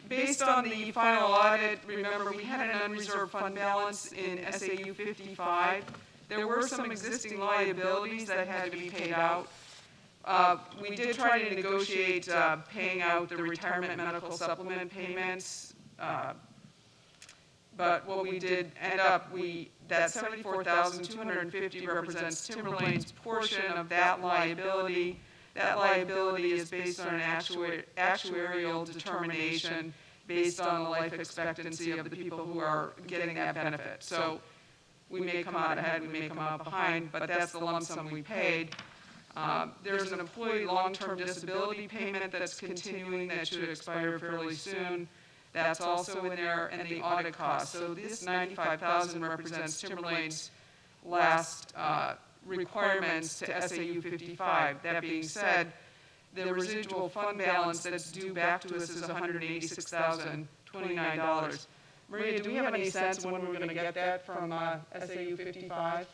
Based on the final audit, remember, we had an unreserved fund balance in SAU 55. There were some existing liabilities that had to be paid out. We did try to negotiate paying out the retirement medical supplement payments, but what we did end up, that $74,250 represents Timberlane's portion of that liability. That liability is based on an actuarial determination based on the life expectancy of the people who are getting that benefit. So we may come out ahead, we may come out behind, but that's the lump sum we paid. There's an employee long-term disability payment that's continuing that should expire fairly soon. That's also in there, and the audit cost. So this $95,000 represents Timberlane's last requirements to SAU 55. That being said, the residual fund balance that's due back to us is $186,029. Maria, do we have any sense when we're going to get that from SAU 55?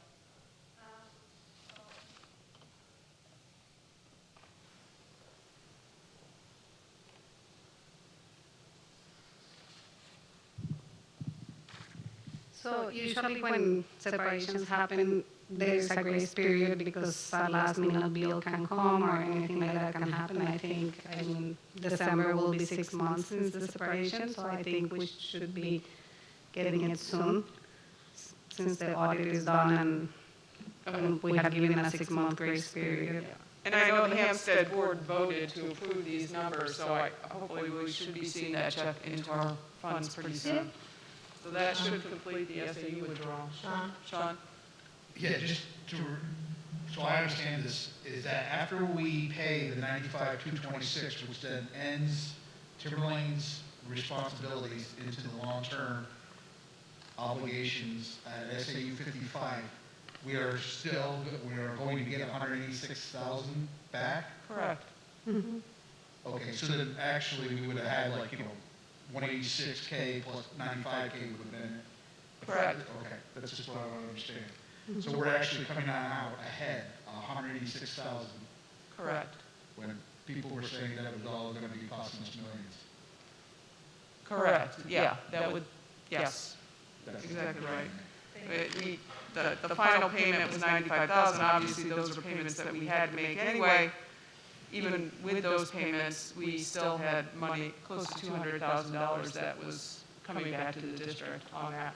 So usually when separations happen, there is a grace period because a last minute bill can come or anything like that can happen. I mean, December will be 6 months since the separation, so I think we should be getting it soon since the audit is done and we have given a 6-month grace period. And I know the Hampstead board voted to approve these numbers, so hopefully we should be seeing that check into our funds pretty soon. So that should complete the SAU withdrawal. Sean? Yeah, just to, so I understand this, is that after we pay the $95,226, which then ends Timberlane's responsibilities into the long-term obligations at SAU 55, we are going to get 186,000 back? Correct. Okay, so then actually we would have had 186K plus 95K would have been. Correct. Okay, that's just what I want to understand. So we're actually coming out ahead, 186,000, Correct. when people were saying that it was all going to be costing us millions. Correct, yeah, that would, yes, exactly right. The final payment was 95,000, obviously those were payments that we had to make anyway. Even with those payments, we still had money, close to $200,000 that was coming back to the district on that.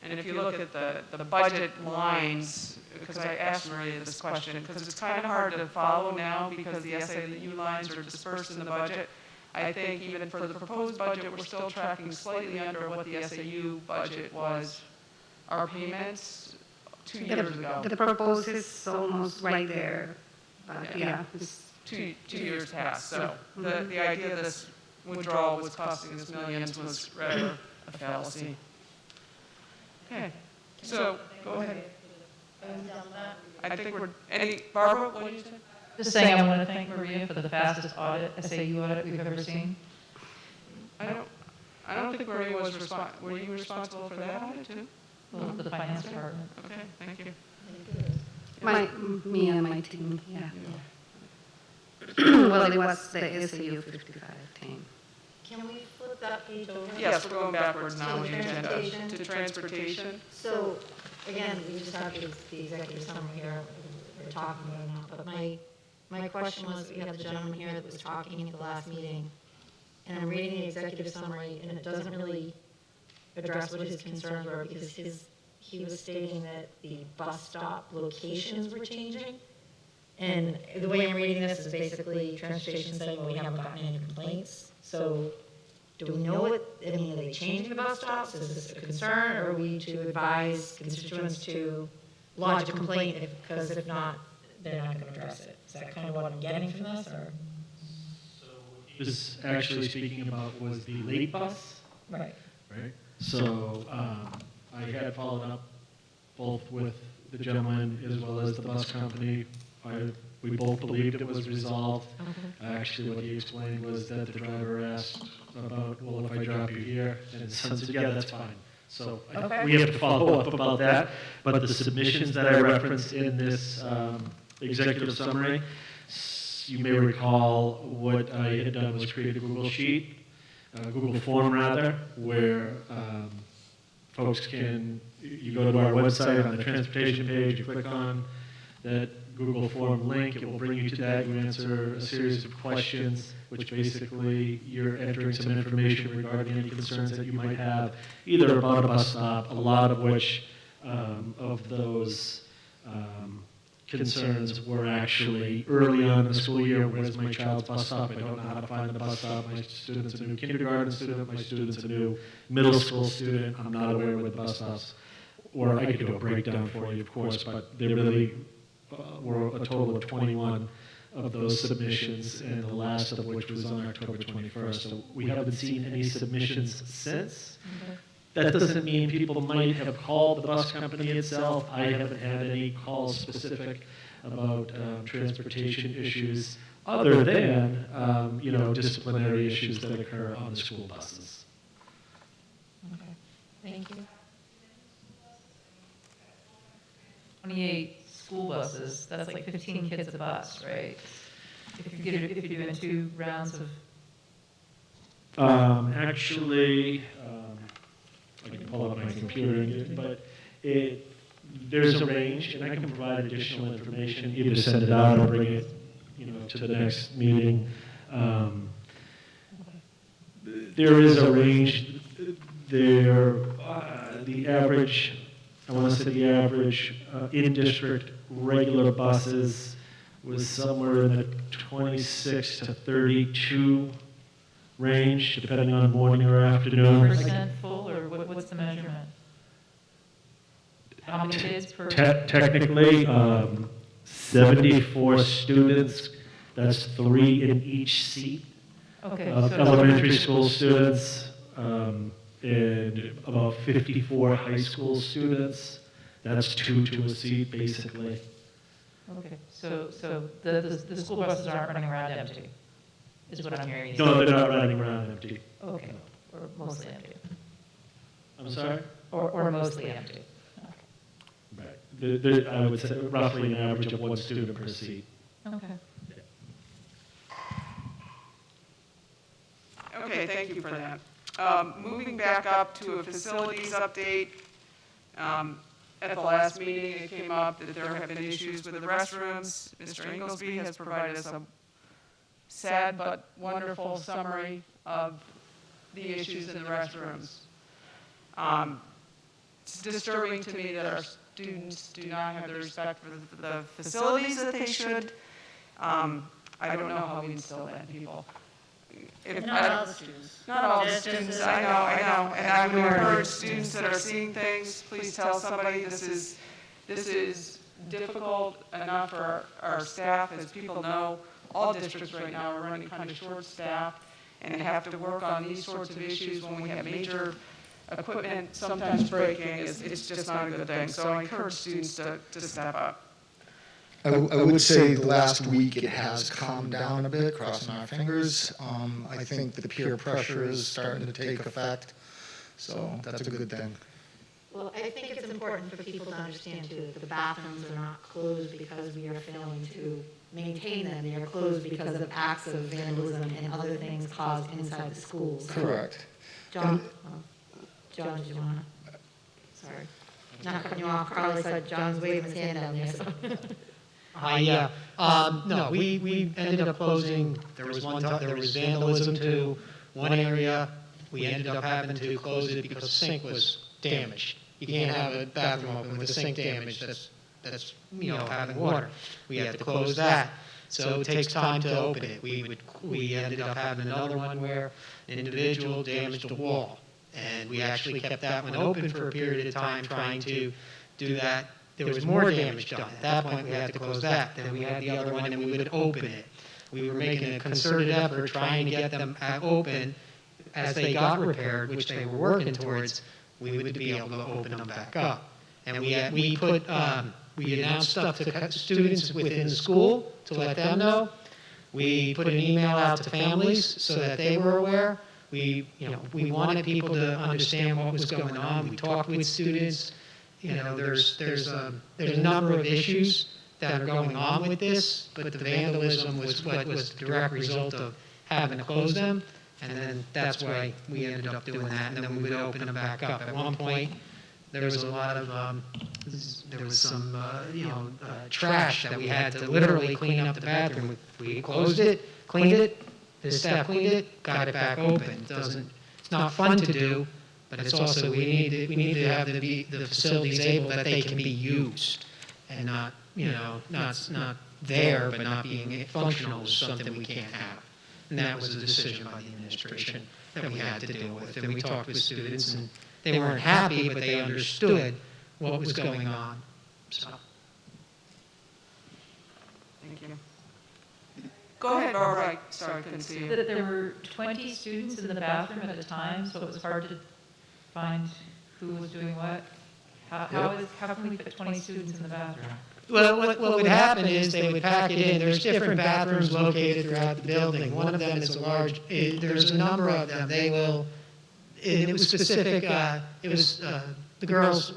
And if you look at the budget lines, because I asked Maria this question, because it's kind of hard to follow now because the SAU lines are dispersed in the budget. I think even for the proposed budget, we're still tracking slightly under what the SAU budget was, our payments 2 years ago. The proposed is almost right there, but yeah. It's Two years past, so the idea of this withdrawal was costing us millions was rather a fallacy. Okay, so, go ahead. I think Barbara, what did you say? Just saying, I want to thank Maria for the fastest SAU audit we've ever seen. I don't think Maria was were you responsible for that audit too? Well, the finance department. Okay, thank you. me and my team, yeah. Well, it was the SAU 55 team. Can we flip that page over? Yes, we're going backwards now So on the agenda. transportation. To transportation. So, again, we just have the executive summary here, we're talking about it now, but my question was, we have the gentleman here that was talking at the last meeting, and I'm reading the executive summary, and it doesn't really address what his concerns were, because he was stating that the bus stop locations were changing. And the way I'm reading this is basically transportation saying, well, we haven't gotten any complaints. So do we know what, I mean, are they changing the bus stops? Is this a concern, or are we to advise constituents to lodge a complaint, because if not, they're not going to address it? Is that kind of what I'm getting from this, or? He was actually speaking about was the late bus. Right. Right. So I had followed up both with the gentleman as well as the bus company. We both believed it was resolved. Actually, what he explained was that the driver asked about, well, if I drop you here, and his son said, yeah, that's fine. So we have to follow up about that. But the submissions that I referenced in this executive summary, you may recall what I had done was create a Google sheet, Google form rather, where folks can, you go to our website on the transportation page, you click on that Google form link, it will bring you to that, you answer a series of questions, which basically you're entering some information regarding any concerns that you might have, either about a bus stop, a lot of which of those concerns were actually early on in the school year. Where's my child's bus stop? I don't know how to find the bus stop. My student's a new kindergarten student. My student's a new middle school student. I'm not aware where the bus stops. Or I could do a breakdown for you, of course, but there really were a total of 21 of those submissions, and the last of which was on October 21st. So we haven't seen any submissions since. That doesn't mean people might have called the bus company itself. I haven't had any calls specific about transportation issues other than, disciplinary issues that occur on the school buses. Okay, thank you. 28 school buses, that's like 15 kids a bus, right? If you're doing 2 rounds of... Actually, I can pull up my computer, but there's a range, and I can provide additional information, either send it out or bring it, to the next meeting. There is a range. The average, I want to say the average in-district regular buses was somewhere in the 26 to 32 range, depending on morning or afternoon. Percent full, or what's the measurement? How many kids per? Technically, 74 students, that's 3 in each seat. Okay, of so- elementary school students, and about 54 high school students. That's 2 to a seat, basically. Okay, so the school buses aren't running around empty, is what I'm hearing you say? No, they're not running around empty. Okay, or mostly empty, I'm sorry? or mostly empty. Right. I would say roughly an average of 1 student per seat. Okay. Okay, thank you for that. Moving back up to a facilities update. At the last meeting, it came up that there have been issues with the restrooms. Mr. Inglesby has provided us a sad but wonderful summary of the issues in the restrooms. It's disturbing to me that our students do not have the respect for the facilities that they should. I don't know how we instill that in people. Not all the students. Not all the Just students, as I know, and I would minority. encourage students that are seeing things, please tell somebody this is difficult enough for our staff. As people know, all districts right now are running kind of short-staffed and have to work on these sorts of issues when we have major equipment sometimes breaking. It's just not a good thing. So I encourage students to step up. I would say the last week it has calmed down a bit, crossing our fingers. I think the peer pressure is starting to take effect, so that's a good thing. Well, I think it's important for people to understand too, that the bathrooms are not closed because we are failing to maintain them. They are closed because of acts of vandalism and other things caused inside the schools. Correct. John, John, did you want to? Sorry. Not cutting you off. Carly said John's waving his hand down there, so. Yeah. No, we ended up closing, there was vandalism to one area. We ended up having to close it because the sink was damaged. You can't have a bathroom open with the sink damaged. That's having water. We had to close that. So it takes time to open it. We ended up having another one where an individual damaged a wall. And we actually kept that one open for a period of time trying to do that. There was more damage done. At that point, we had to close that. Then we had the other one, and we would open it. We were making a concerted effort trying to get them open as they got repaired, which they were working towards. We would be able to open them back up. And we announced stuff to students within the school to let them know. We put an email out to families so that they were aware. We wanted people to understand what was going on. We talked with students. There's a number of issues that are going on with this, but the vandalism was what was the direct result of having to close them, and then that's why we ended up doing that, and then we would open them back up. At one point, there was a lot of, there was some, trash that we had to literally clean up the bathroom. We closed it, cleaned it, the staff cleaned it, got it back open. It's not fun to do, but it's also, we need to have the facilities able that they can be used and not there, but not being functional is something we can't have. And that was a decision by the administration that we had to deal with. And we talked with students, and they weren't happy, but they understood what was going on. So. Thank you. Go ahead, Barbara. Sorry, I couldn't see you. There were 20 students in the bathroom at a time, so it was hard to find who was doing what? How can we fit 20 students in the bathroom? Well, what would happen is they would pack it in. There's different bathrooms located throughout the building. One of them is a large, there's a number of them. They will, and it was specific, it was the girls'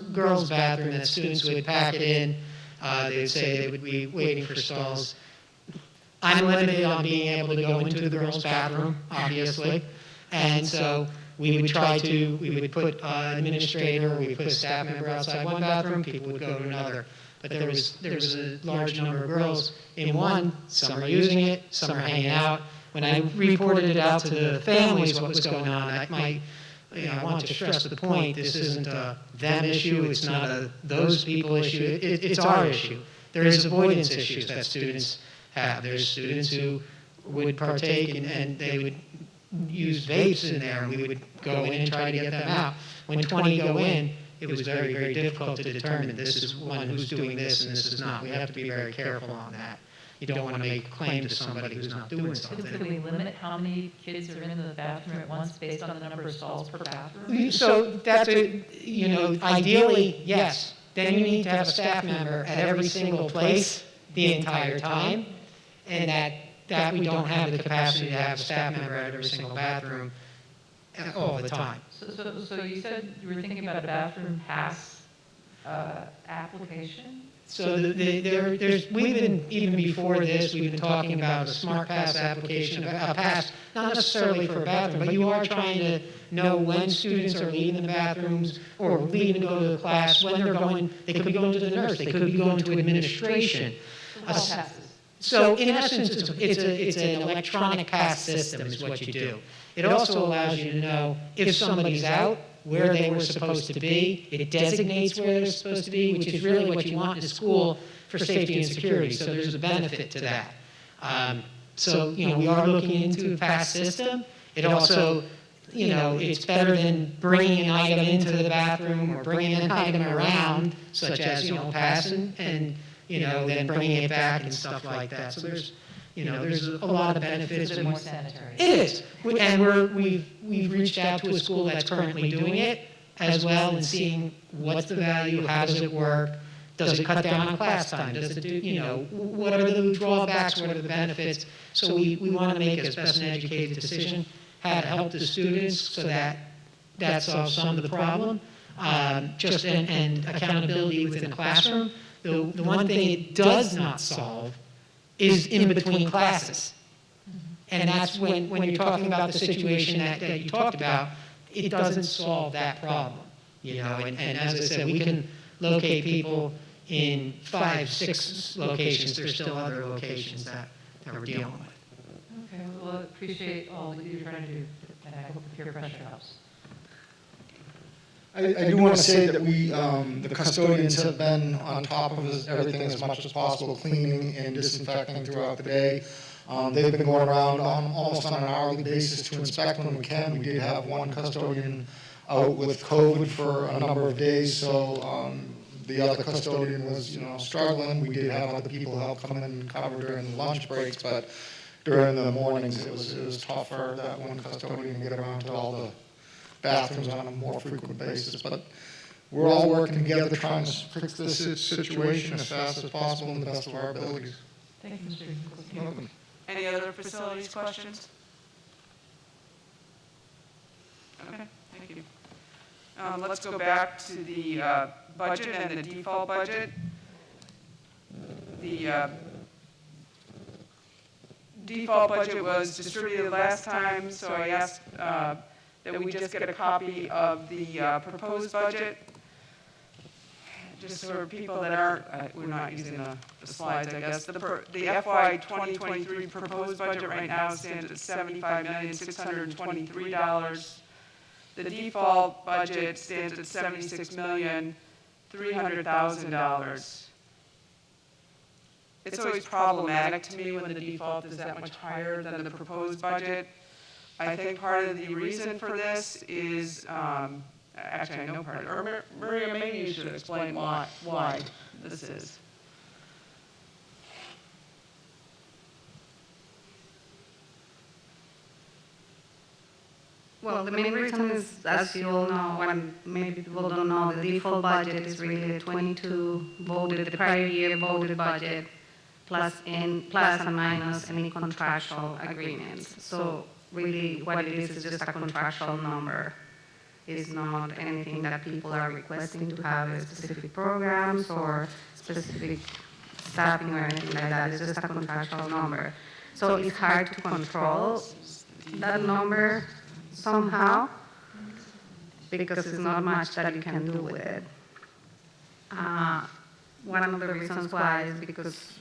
bathroom that students would pack it in. They would say they would be waiting for stalls. I'm limited on being able to go into the girls' bathroom, obviously. And so we would put an administrator, we would put a staff member outside one bathroom, people would go to another. But there was a large number of girls in one. Some are using it, some are hanging out. When I reported it out to the families what was going on, I want to stress the point, this isn't a them issue, it's not a those people issue, it's our issue. There is avoidance issues that students have. There's students who would partake and they would use vapes in there, and we would go in and try to get them out. When 20 go in, it was very, very difficult to determine this is one who's doing this and this is not. We have to be very careful on that. you don't want to make a claim to somebody who's not doing Could something. we limit how many kids are in the bathroom at once based on the number of stalls per bathroom? So that's ideally, yes. Then you need to have a staff member at every single place the entire time, and that we don't have the capacity to have a staff member at every single bathroom all the time. So you said you were thinking about a bathroom pass application? So we've been, even before this, we've been talking about a smart pass application, a pass, not necessarily for a bathroom, but you are trying to know when students are leaving the bathrooms or leaving to go to the class, when they're going, they could be going to the nurse, they could be going to administration. All passes. So in essence, it's an electronic pass system is what you do. It also allows you to know if somebody's out, where they were supposed to be. It designates where they're supposed to be, which is really what you want in a school for safety and security. So there's a benefit to that. We are looking into a pass system. It also, it's better than bringing an item into the bathroom or bringing an item around, such as, passing and, then bringing it back and stuff like that. So there's a lot of benefits. It's a bit more sanitary. It is. And we've reached out to a school that's currently doing it as well and seeing what's the value, how does it work, does it cut down on class time, does it do, what are the drawbacks, what are the benefits. So we want to make as best an educated decision, how to help the students so that solves some of the problem. And accountability within the classroom. The one thing it does not solve is in between classes. And that's when you're talking about the situation that you talked about, it doesn't solve that problem. And as I said, we can locate people in 5, 6 locations. There's still other locations that we're dealing with. Okay, well, I appreciate all that you're trying to do, and I hope the peer pressure helps. I do want to say that the custodians have been on top of everything as much as possible, cleaning and disinfecting throughout the day. They've been going around almost on an hourly basis to inspect when we can. We did have one custodian out with COVID for a number of days, so the other custodian was, struggling. We did have other people help come in and cover during the lunch breaks, but during the mornings it was tough for that one custodian to get around to all the bathrooms on a more frequent basis. But we're all working together trying to fix this situation as fast as possible and the best of our abilities. Thank you, Mr. You're welcome. Any other facilities questions? Okay, thank you. Let's go back to the budget and the default budget. The default budget was distributed last time, so I asked that we just get a copy of the proposed budget. Just for people that aren't, we're not using the slides, I guess. The FY 2023 proposed budget right now stands at $75,623,000. The default budget stands at $76,300,000. It's always problematic to me when the default is that much higher than the proposed budget. I think part of the reason for this is, actually I know part of it, or Maria, maybe you should explain why this is. Well, the main reason is, as you all know, and maybe people don't know, the default budget is really the 22 voted, the prior year voted budget, plus and minus any contractual agreements. So really what it is just a contractual number. It's not anything that people are requesting to have specific programs or specific staffing or anything like that. It's just a contractual number. So it's hard to control that number somehow because there's not much that you can do with it. One of the reasons why is because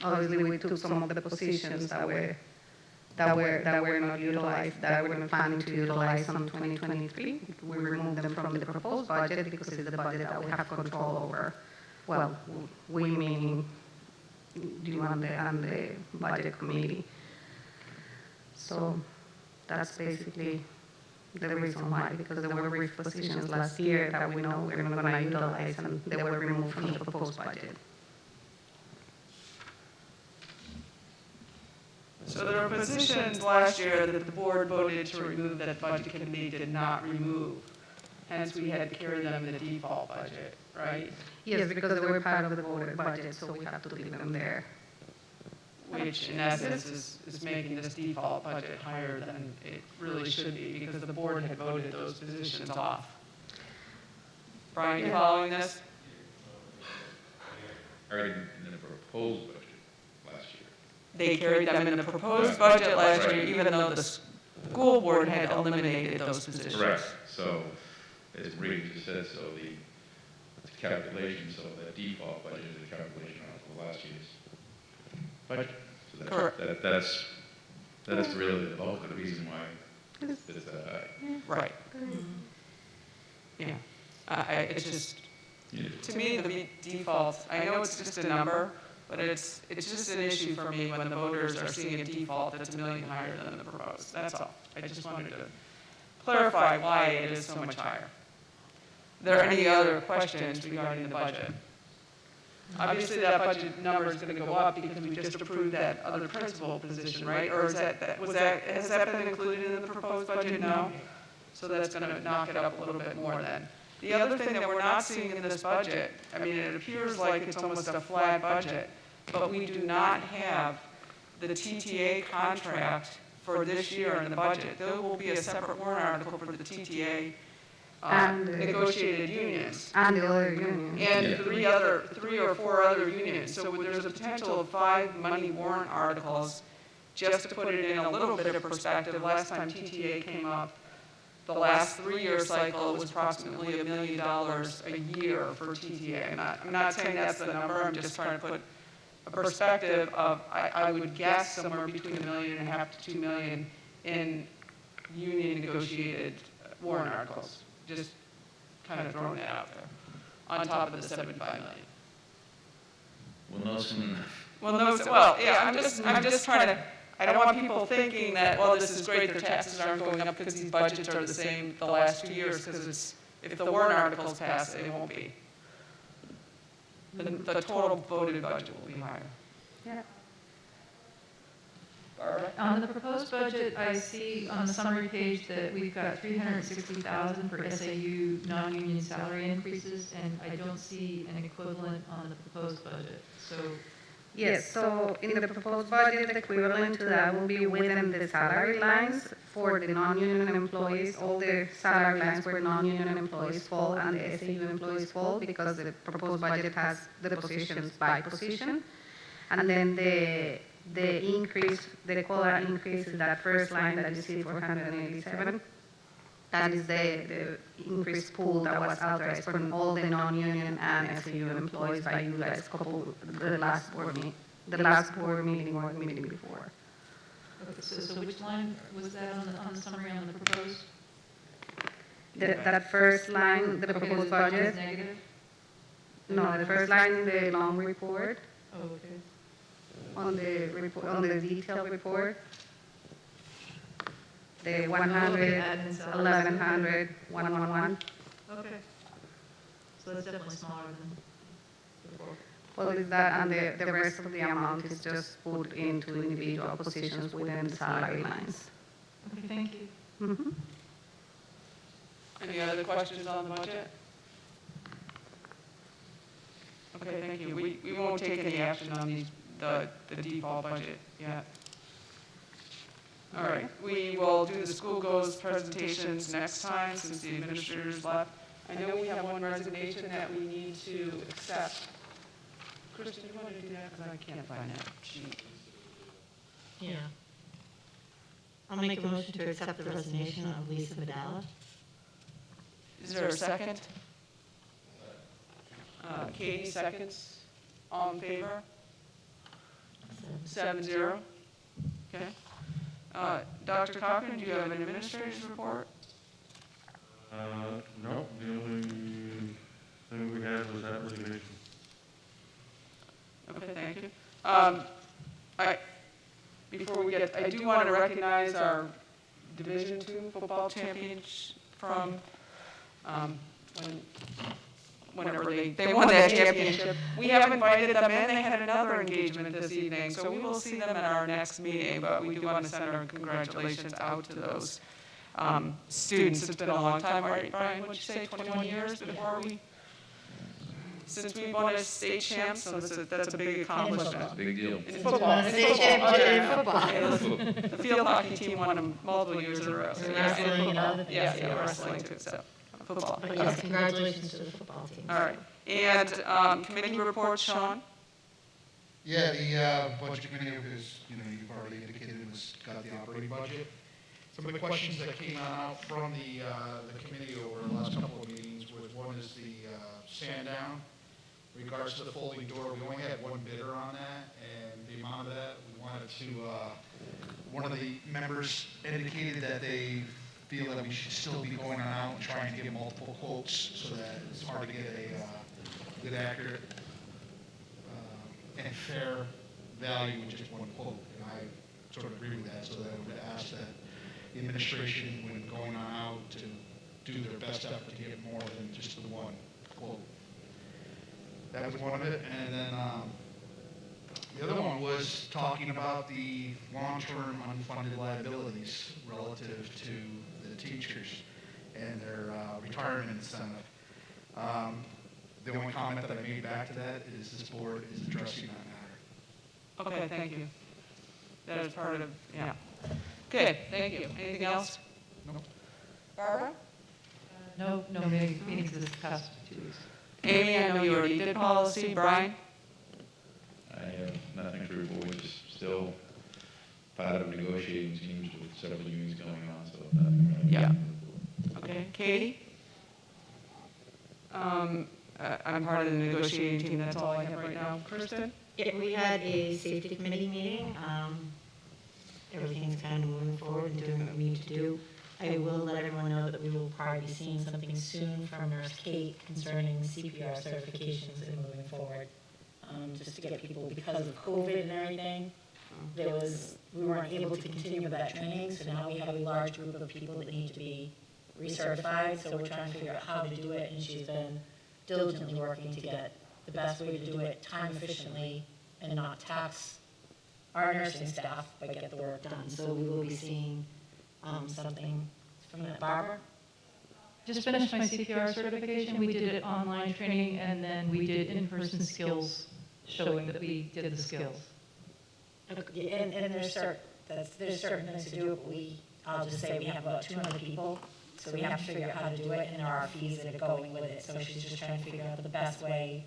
obviously we took some of the positions that were not utilized, that we're not planning to utilize on 2023. We removed them from the proposed budget because it's the budget that we have control over. Well, we meaning you and the budget committee. So that's basically the reason why, because there were brief positions last year that we know we're not going to utilize and they were removed from the proposed budget. So there were positions last year that the board voted to remove that budget committee did not remove. Hence, we had to carry them in the default budget, right? Yes, because they were part of the voted budget, so we have to leave them there. Which in essence is making this default budget higher than it really should be because the board had voted those positions off. Brian, you following this? Already in the proposed budget last year. They carried them in the proposed budget last year, even though the school board had eliminated those positions. Correct. So, as Brady just said, so the calculation, so that default budget is a calculation of last year's budget. So that's, Correct. That's really the bulk of the reason why it's that high. Right. Yeah. It's just, to me, the default, I know it's just a number, but it's just an issue for me when the voters are seeing a default that's $1 million higher than the proposed. That's all. I just wanted to clarify why it is so much higher. Are there any other questions regarding the budget? Obviously, that budget number is going to go up because we just approved that other principal position, right? Or has that been included in the proposed budget? No? So that's going to knock it up a little bit more then. The other thing that we're not seeing in this budget, I mean, it appears like it's almost a flat budget, but we do not have the TTA contract for this year in the budget. There will be a separate warrant article for the TTA negotiated unions. And the other unions. And three or four other unions. So there's a potential of 5 money warrant articles. Just to put it in a little bit of perspective, last time TTA came up, the last 3-year cycle was approximately $1 million a year for TTA. I'm not saying that's the number, I'm just trying to put a perspective of, I would guess somewhere between $1.5 million to $2 million in union negotiated warrant articles. Just kind of throwing that out there, on top of the $75 million. Well, no sooner. Well, yeah, I'm just trying to, I don't want people thinking that, well, this is great, their taxes aren't going up because these budgets are the same the last 2 years, because if the warrant articles pass, they won't be. The total voted budget will be higher. Yeah. Barbara? On the proposed budget, I see on the summary page that we've got $360,000 for SAU non-union salary increases, and I don't see an equivalent on the proposed budget. So, Yes, so in the proposed budget, the equivalent to that will be within the salary lines for the non-union employees. All the salary lines where non-union employees fall and the SAU employees fall, because the proposed budget has the positions by position. And then the increase, the COLA increase is that first line that you see, 487. That is the increased pool that was authorized from all the non-union and SAU employees by you guys the last board meeting or the meeting before. okay, so which line was that on the summary on the proposed? That first line, the proposed budget. Negative? No, the first line in the long report, Oh, okay. on the detailed report. The 100, 1100, 111. Okay. So that's definitely smaller than before. Well, is that, and the rest of the amount is just put into individual positions within the salary lines. Okay, thank you. Mhm. Any other questions on the budget? Okay, thank you. We won't take any action on the default budget yet. All right, we will do the school goals presentations next time since the administrators left. I know we have one resignation that we need to accept. Kristen, do you want to do that? Because I can't find that sheet. Yeah. I'll make a motion to accept the resignation of Lisa Vidala. Is there a second? Katie seconds. All in favor? 7-0. Okay. Dr. Cochran, do you have an administrator's report? No, the only thing we had was that resignation. Okay, thank you. Before we get, I do want to recognize our Division II football champions from when whenever they won that championship. We have invited them in. They had another engagement this evening, so we will see them at our next meeting, but we do want to send our congratulations out to those students. It's been a long time, right, Brian? What'd you say, 21 years since we won a state champ, so that's a big accomplishment. It's a big deal. In football. State championship in football. Yeah, the field hockey team won them multiple years in a row. So, yeah, Wrestling and other things. Yeah, wrestling too, so, football. But yes, congratulations to the football team. All right, and committee reports, Sean? Yeah, the budget committee, as you've already indicated, got the operating budget. Some of the questions that came out from the committee over the last couple of meetings was, one is the sand down. In regards to the folding door, we only had one bidder on that, and the amount of that, we wanted to, one of the members indicated that they feel that we should still be going on out and trying to get multiple quotes so that it's hard to get a good, accurate, and fair value with just one quote. And I sort of agree with that, so that I would ask that the administration, when going on out, to do their best effort to get more than just the one quote. That was one of it. And then the other one was talking about the long-term unfunded liabilities relative to the teachers and their retirement incentive. The only comment that I made back to that is this board is addressing that matter. Okay, thank you. That is part of, yeah. Okay, thank you. Anything else? No. Barbara? No meetings this past 2 weeks. Amy, I know you already did policy. Brian? I have nothing to report, just still part of negotiating teams with several unions going on, so nothing really. Yeah. Okay, Katie? I'm part of the negotiating team, that's all I have right now. Kristen? Yeah, we had a safety committee meeting. Everything's kind of moving forward and doing what we need to do. I will let everyone know that we will probably be seeing something soon from Nurse Kate concerning CPR certifications and moving forward. Just to get people, because of COVID and everything, we weren't able to continue with that training, so now we have a large group of people that need to be recertified, so we're trying to figure out how to do it, and she's been diligently working to get the best way to do it time efficiently and not tax our nursing staff, but get the work done. So we will be seeing something from that. Barbara? Just finished my CPR certification. We did it online training, and then we did in-person skills showing that we did the skills. Okay, and there's certain things to do, but I'll just say we have about 200 people, so we have to figure out how to do it, and there are fees that are going with it. So she's just trying to figure out the best way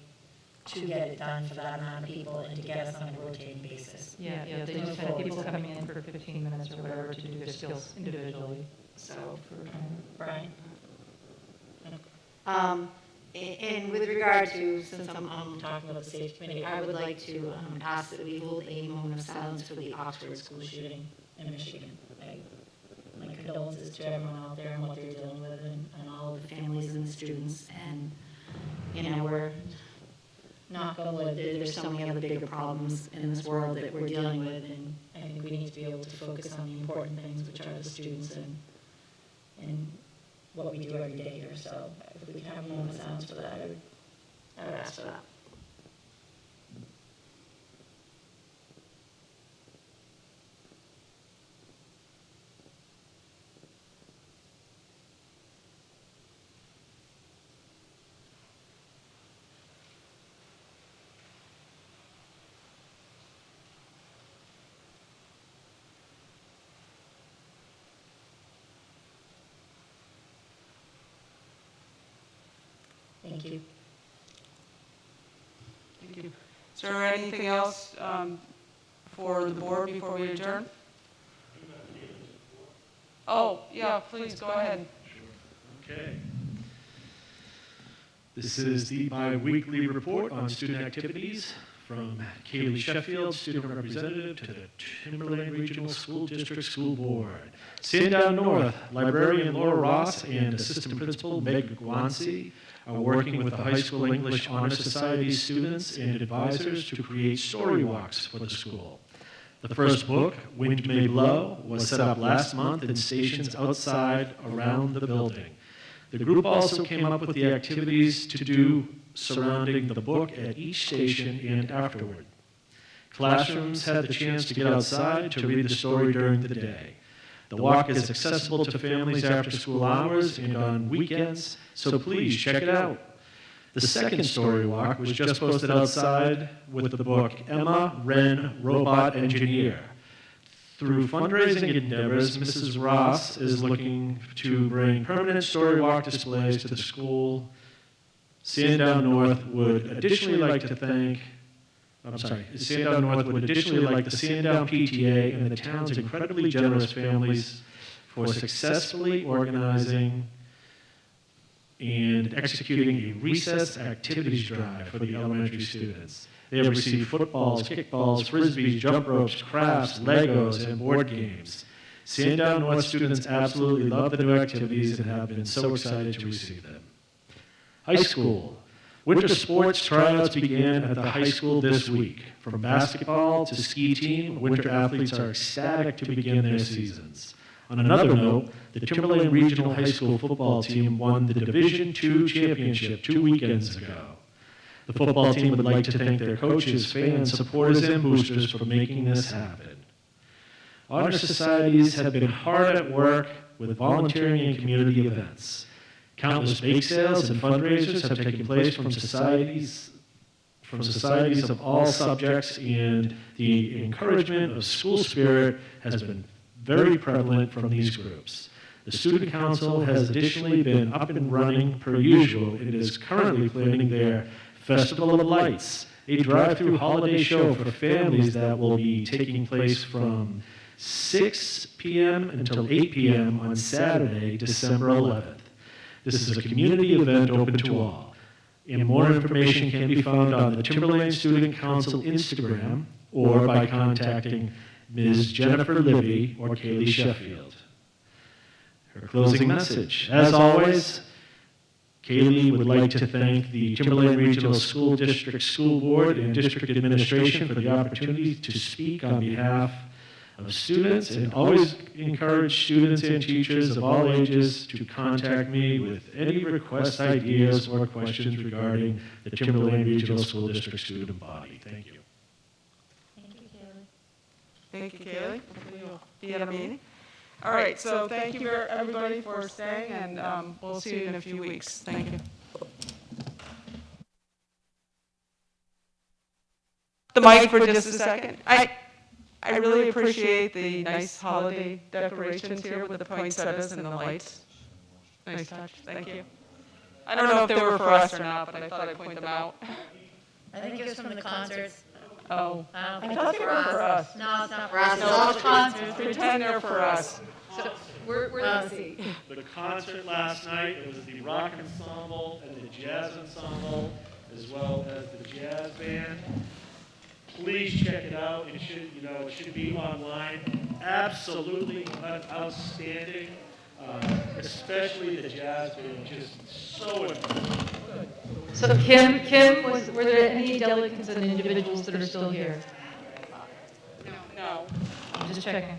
to get it done for that amount of people and to get us on a rotating basis. Yeah, they just had people coming in for 15 minutes or whatever to do their skills individually. So, Brian? And with regard to, since I'm talking about the safety committee, I would like to ask that we hold a moment of silence for the Oxford school shooting in Michigan. My condolences to everyone out there and what they're dealing with, and all of the families and the students. And, we're not going to, there's so many other bigger problems in this world that we're dealing with, and I think we need to be able to focus on the important things, which are the students and what we do every day here. So if we can have a moment of silence for that, I would ask for that. Thank you. Thank you. Is there anything else for the board before we adjourn? Oh, yeah, please, go ahead. Okay. This is the bi-weekly report on student activities from Kaylee Sheffield, student representative to the Timberland Regional School District School Board. Sandown North, librarian Laura Ross and assistant principal Meg Guancy are working with the High School English Honor Society students and advisors to create story walks for the school. The first book, Wind May Blow, was set up last month in stations outside around the building. The group also came up with the activities to do surrounding the book at each station and afterward. Classrooms had the chance to get outside to read the story during the day. The walk is accessible to families after school hours and on weekends, so please check it out. The second story walk was just posted outside with the book Emma Wren, Robot Engineer. Through fundraising endeavors, Mrs. Ross is looking to bring permanent story walk displays to the school. Sandown North would additionally like to thank Sandown North would additionally like the Sandown PTA and the town's incredibly generous families for successfully organizing and executing a recess activities drive for the elementary students. They have received footballs, kickballs, frisbees, jump ropes, crafts, Legos, and board games. Sandown North students absolutely love the new activities and have been so excited to receive them. High school. Winter sports tryouts began at the high school this week. From basketball to ski team, winter athletes are ecstatic to begin their seasons. On another note, the Timberlane Regional High School football team won the Division II championship 2 weekends ago. The football team would like to thank their coaches, fans, supporters, and boosters for making this happen. Honor societies have been hard at work with volunteering and community events. Countless bake sales and fundraisers have taken place from societies of all subjects, and the encouragement of school spirit has been very prevalent from these groups. The Student Council has additionally been up and running per usual. It is currently planning their Festival of Lights, a drive-through holiday show for families that will be taking place from 6 p.m. until 8 p.m. on Saturday, December 11th. This is a community event open to all. And more information can be found on the Timberlane Student Council Instagram or by contacting Ms. Jennifer Libby or Kaylee Sheffield. Her closing message. As always, Kaylee would like to thank the Timberlane Regional School District School Board and District Administration for the opportunity to speak on behalf of students, and always encourage students and teachers of all ages to contact me with any requests, ideas, or questions regarding the Timberlane Regional School District student body. Thank you. Thank you, Kaylee. Thank you, Kaylee. Hopefully you'll be at a meeting. All right, so thank you everybody for staying, and we'll see you in a few weeks. Thank you. The mic for just a second. I really appreciate the nice holiday decorations here with the poinsettias and the lights. Nice touch, thank you. I don't know if they were for us or not, but I thought I'd point them out. I think it was from the concerts. Oh, I I thought they were for us. No, it's not for us. It's all the concerts. Pretend they're for us. So we're the seat. The concert last night, it was the rock ensemble and the jazz ensemble, as well as the jazz band. Please check it out. It should be online. Absolutely outstanding, especially the jazz band, just so impressive. So Kim, were there any delegates and individuals that are still here? No. I'm just checking.